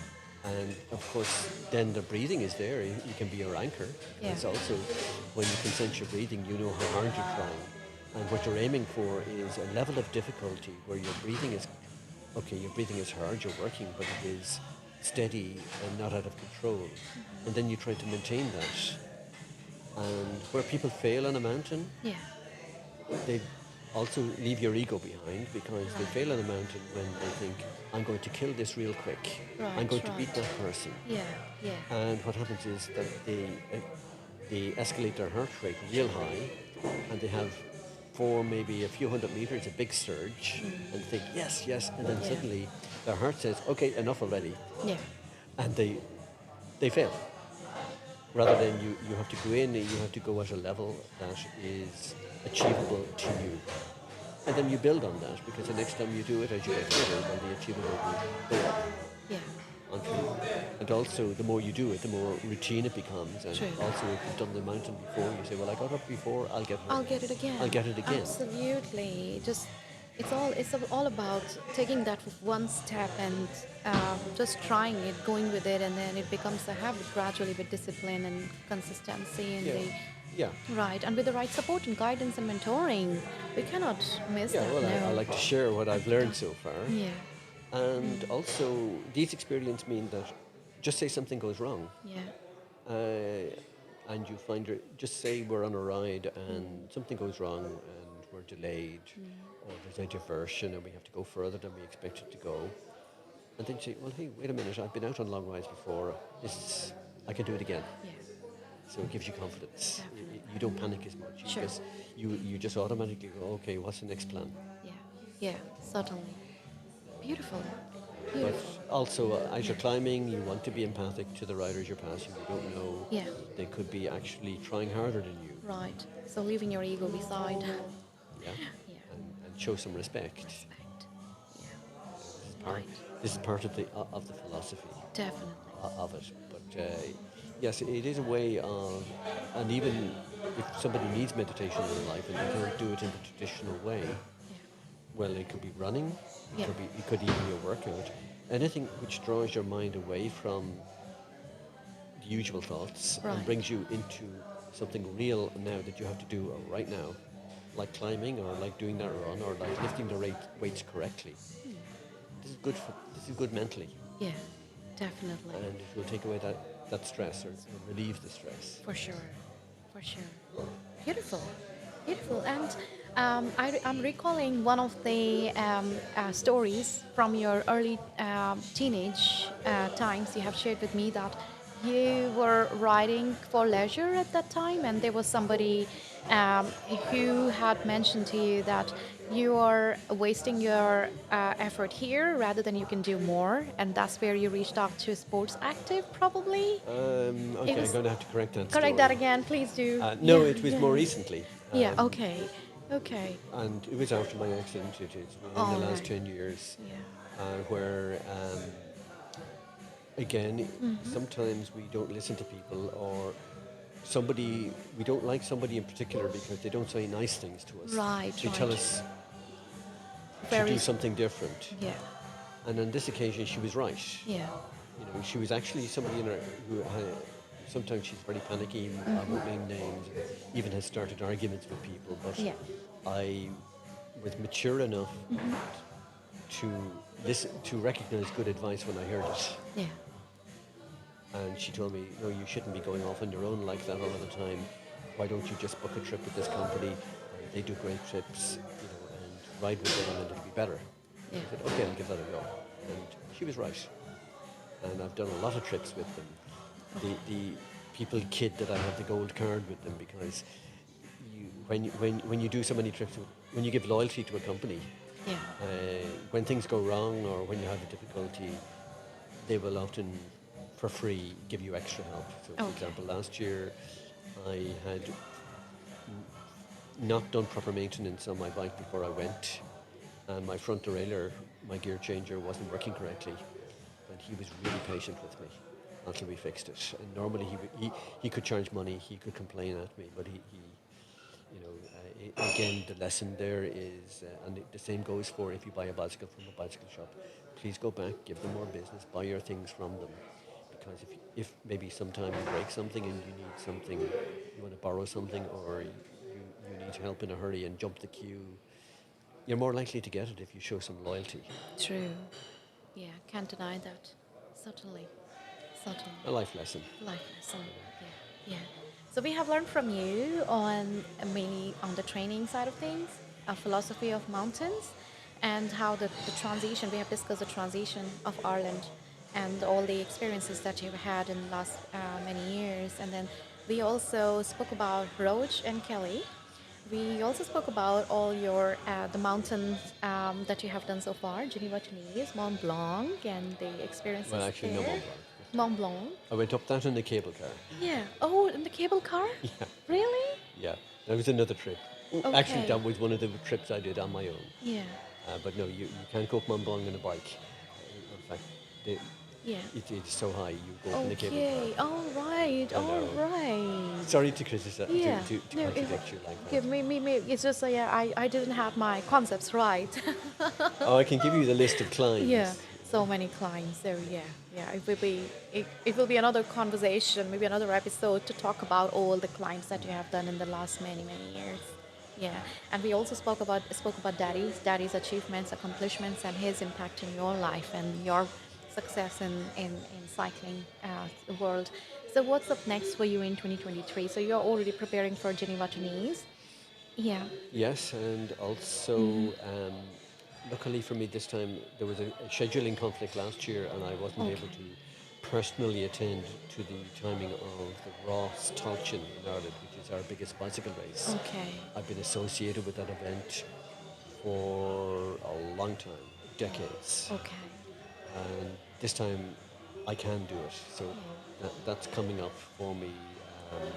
And of course, then the breathing is there. You can be your anchor. Yeah. It's also, when you can sense your breathing, you know how hard you're trying. And what you're aiming for is a level of difficulty where your breathing is, okay, your breathing is hard, you're working, but it is steady and not out of control. And then you try to maintain that. And where people fail on a mountain, Yeah. they also leave your ego behind, because they fail on a mountain when they think, I'm going to kill this real quick. I'm Right, going to beat right. that person. Yeah. Yeah. And what happens is that they escalate their heart rate real high, and they have, for maybe a few hundred meters, a big surge, and think, yes, yes, and then Yeah. suddenly their heart says, okay, enough already, Yeah. and they fail. Rather than you have to go in, and you have to go at a level that is achievable to you. And then you build on that, because the next time you do it, as you get better, then the achievable will go up. Yeah. And also, the more you do it, the more routine it becomes. And True. also, if you've done the mountain before, you say, well, I got up before, I'll get it. I'll get it again. I'll get it again. Absolutely. Just it's all about taking that one step and just trying it, going with it, and then it becomes a habit gradually with discipline and consistency and the Yeah. right, and with the right support and guidance and mentoring, we cannot miss Yeah, that. well, no. I like to share what I've learned so far. Yeah. And also, these experiences mean that just say something goes wrong. Yeah. And you find just say we're on a ride and something goes wrong and we're delayed, or there's a diversion and we have to go further than we expected to go. And then you say, well, hey, wait a minute, I've been out on long rides before. I can do it again. Yeah. So it gives you confidence. Definitely. You don't panic as much. Sure. You just automatically go, okay, what's the next plan? Yeah. Yeah. Certainly. Beautiful. But Beautiful. also, as you're climbing, you want to be empathic to the riders you're passing. You don't know. Yeah. They could be actually trying harder than you. Right. So leaving your ego beside. Yeah. Yeah. And show some respect. Respect. Yeah. This is part, Right. this is part of the philosophy Definitely. of it. But yes, it is a way of, and even if somebody needs meditation in their life and they don't do it in the traditional way, Yeah. well, it could be running, Yeah. it could even be a workout. Anything which draws your mind away from the usual thoughts Right. and brings you into something real now that you have to do right now, like climbing or like doing that run or like lifting the weights correctly. This is good mentally, Yeah. Definitely. and it will take away that stress or relieve the stress. For sure. For sure. Beautiful. Beautiful. And I'm recalling one of the stories from your early teenage times. You have shared with me that you were riding for leisure at that time, and there was somebody um, who had mentioned to you that you are wasting your effort here rather than you can do more, and that's where you reached out to Sports Active, probably. It Okay, I'm was going to have to correct that correct that story. again, please do. No, Yeah, it was more yeah, recently. yeah. Okay, okay. And it was after my accident. It's within the All last right. 10 years, Yeah. where, again, sometimes we don't listen to people, or somebody, we don't like somebody in particular because they don't say nice things to us. Right, They tell right. us to Very. do something different. Yeah, And on this occasion, she was right. yeah. You know, she was actually somebody in her who had, sometimes she's very panicky. I won't name names. Even has started arguments with people. But Yeah. I was mature enough to listen, to recognize good advice when I heard it. Yeah. And she told me, no, you shouldn't be going off on your own like that all of the time. Why don't you just book a trip with this company? And they do great trips, you know, and ride with them, and it'll be better. Yeah. I said, okay, I'll give that a go. And she was right. And I've done a lot of trips with them. The people kid that I have the gold card with them, because when you do so many trips, when you give loyalty to a company, Yeah. when things go wrong or when you have a difficulty, they will often, for free, give you extra help. So, for Okay. example, last year I had not done proper maintenance on my bike before I went, and my front derailleur, my gear changer, wasn't working correctly, and he was really patient with me until we fixed it. And normally he could charge money, he could complain at me, but he you know, again, the lesson there is, and the same goes for if you buy a bicycle from a bicycle shop, please go back, give them more business, buy your things from them. Because if maybe sometime you break something and you need something, you want to borrow something, or you need help in a hurry and jump the queue, you're more likely to get it if you show some loyalty. True. Yeah, can't deny that. Certainly. Certainly. A life lesson. Life lesson. Yeah. Yeah. So we have learned from you on mainly on the training side of things, a philosophy of mountains, and how the transition, we have discussed the transition of Ireland and all the experiences that you've had in the last many years. And then we also spoke about Roach and Kelly. We also spoke about all your the mountains that you have done so far, Geneva, Tunis, Mont Blanc, and the Well, experiences actually, no there. Mont Blanc. Mont Blanc. I went up that in the cable car. Yeah. Oh, in the cable car? Yeah, Really? yeah. That was another trip. Actually, Okay. that was one of the trips I did on my own. Yeah. But no, you can't go up Mont Blanc on a bike. In fact, the, Yeah. it's so high, you go up in a cable Okay. car. All right. I All know. right. Sorry to criticize, Yeah. to No, contradict you like okay, that. it's just yeah, I didn't have my concepts right. Oh, I can give you the list of Yeah, climbs. so many clients. So yeah, yeah, it will be another conversation, maybe another episode to talk about all the clients that you have done in the last many years. Yeah, and we also spoke about daddy's achievements, accomplishments, and his impact in your life and your success in cycling world. So what's up next for you in 2023? So you're already preparing for Geneva Tunis. Yeah. Yes, and also, luckily for me this time, there was a scheduling conflict last year, and I wasn't able Okay. to personally attend to the timing of the Ross Talchin in Ireland, which is our biggest bicycle race. Okay. I've been associated with that event for a long time, decades, Okay. and this time I can do it. So Yeah. that's coming up for me um,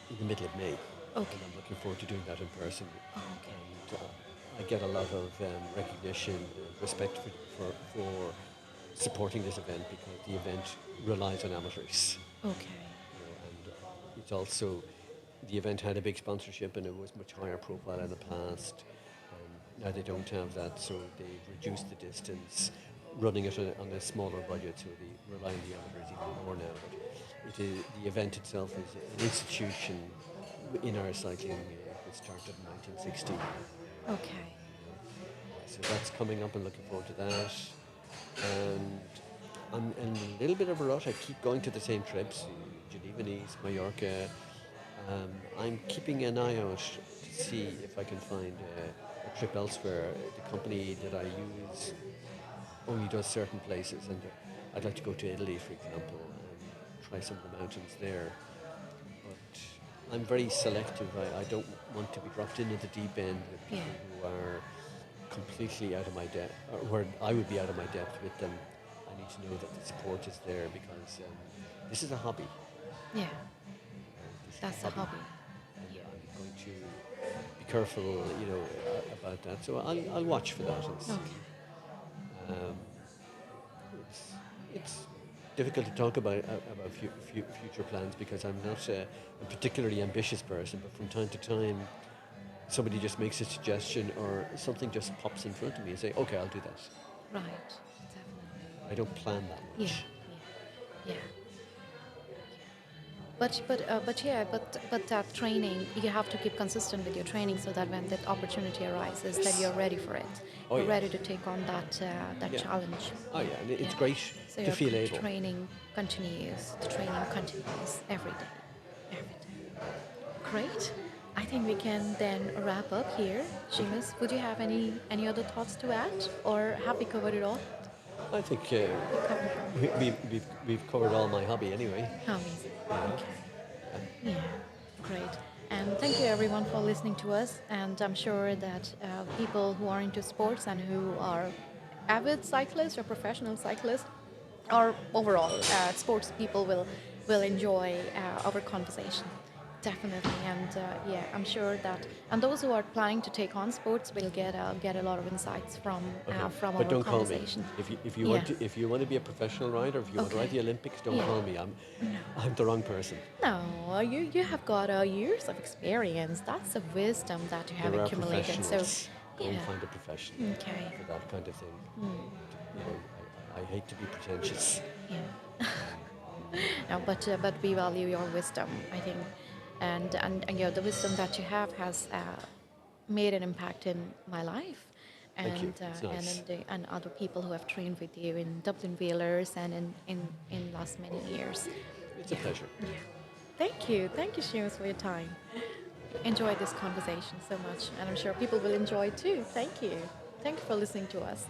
in the middle of May, Okay. and I'm looking forward to doing that in person. Okay. And I get a lot of recognition and respect for supporting this event, because the event relies on amateurs. Okay. You know, and it's also, the event had a big sponsorship and it was much higher profile in the past. Now they don't have that, so they've reduced the distance, running it on a smaller budget, so they rely on the amateurs even more now. But the event itself is an institution in our cycling. It started in 1960. Okay. So that's coming up and looking forward to that. And I'm in a little bit of a rut. I keep going to the same trips, Geneva, Nice, Mallorca. I'm keeping an eye out to see if I can find a trip elsewhere. The company that I use only does certain places, and I'd like to go to Italy, for example. try some of the mountains there. But I'm very selective. I don't want to be dropped into the deep end with Yeah. people who are completely out of my depth, or where I would be out of my depth with them. I need to know that the support is there because this is a hobby. Yeah. This is That's a a hobby, hobby. and Yeah. I'm going to be careful, about that. So I'll watch for that and see. Okay. Um, it's difficult to talk about future plans because I'm not a particularly ambitious person. But from time to time, somebody just makes a suggestion or something just pops in front of me and say, "Okay, I'll do that." Right. Definitely. I don't plan that Yeah. much. Yeah. Yeah. But that training, you have to keep consistent with your training so that when that opportunity arises, that you're ready for it. Oh You're yeah, ready to take on that yeah. challenge. Oh yeah, and it's Yeah. great So to your feel able. training continues. The training continues every day. Every day. Great. I think we can then wrap up here. Seamus, would you have any other thoughts to add, or have we covered it all? I think We covered it all. we've covered all my hobby anyway. Amazing. Yeah. Okay. Yeah, great. And thank you everyone for listening to us. And I'm sure that people who are into sports and who are avid cyclists or professional cyclists or overall sports people will enjoy our conversation. Definitely, and yeah, I'm sure that, and those who are planning to take on sports will get a lot of insights Okay, from but our don't call me conversation. Yeah. if you want to be a professional rider. If you want to ride Okay. the Olympics, don't Yeah. call me. I'm the wrong person. No, you have got years of experience. That's the wisdom that you have There are accumulated. So, professionals. Go and yeah. find a professional Okay. for that kind of thing. I hate to be pretentious. Yeah. No, but we value your wisdom, I think, and the wisdom that you have has made an impact in my life, Thank you. and It's and nice. and other people who have trained with you in Dublin Wheelers and in last many years. It's a Yeah. pleasure. Yeah. Thank you, Seamus, for your time. Enjoyed this conversation so much, and I'm sure people will enjoy it too. Thank you for listening to us.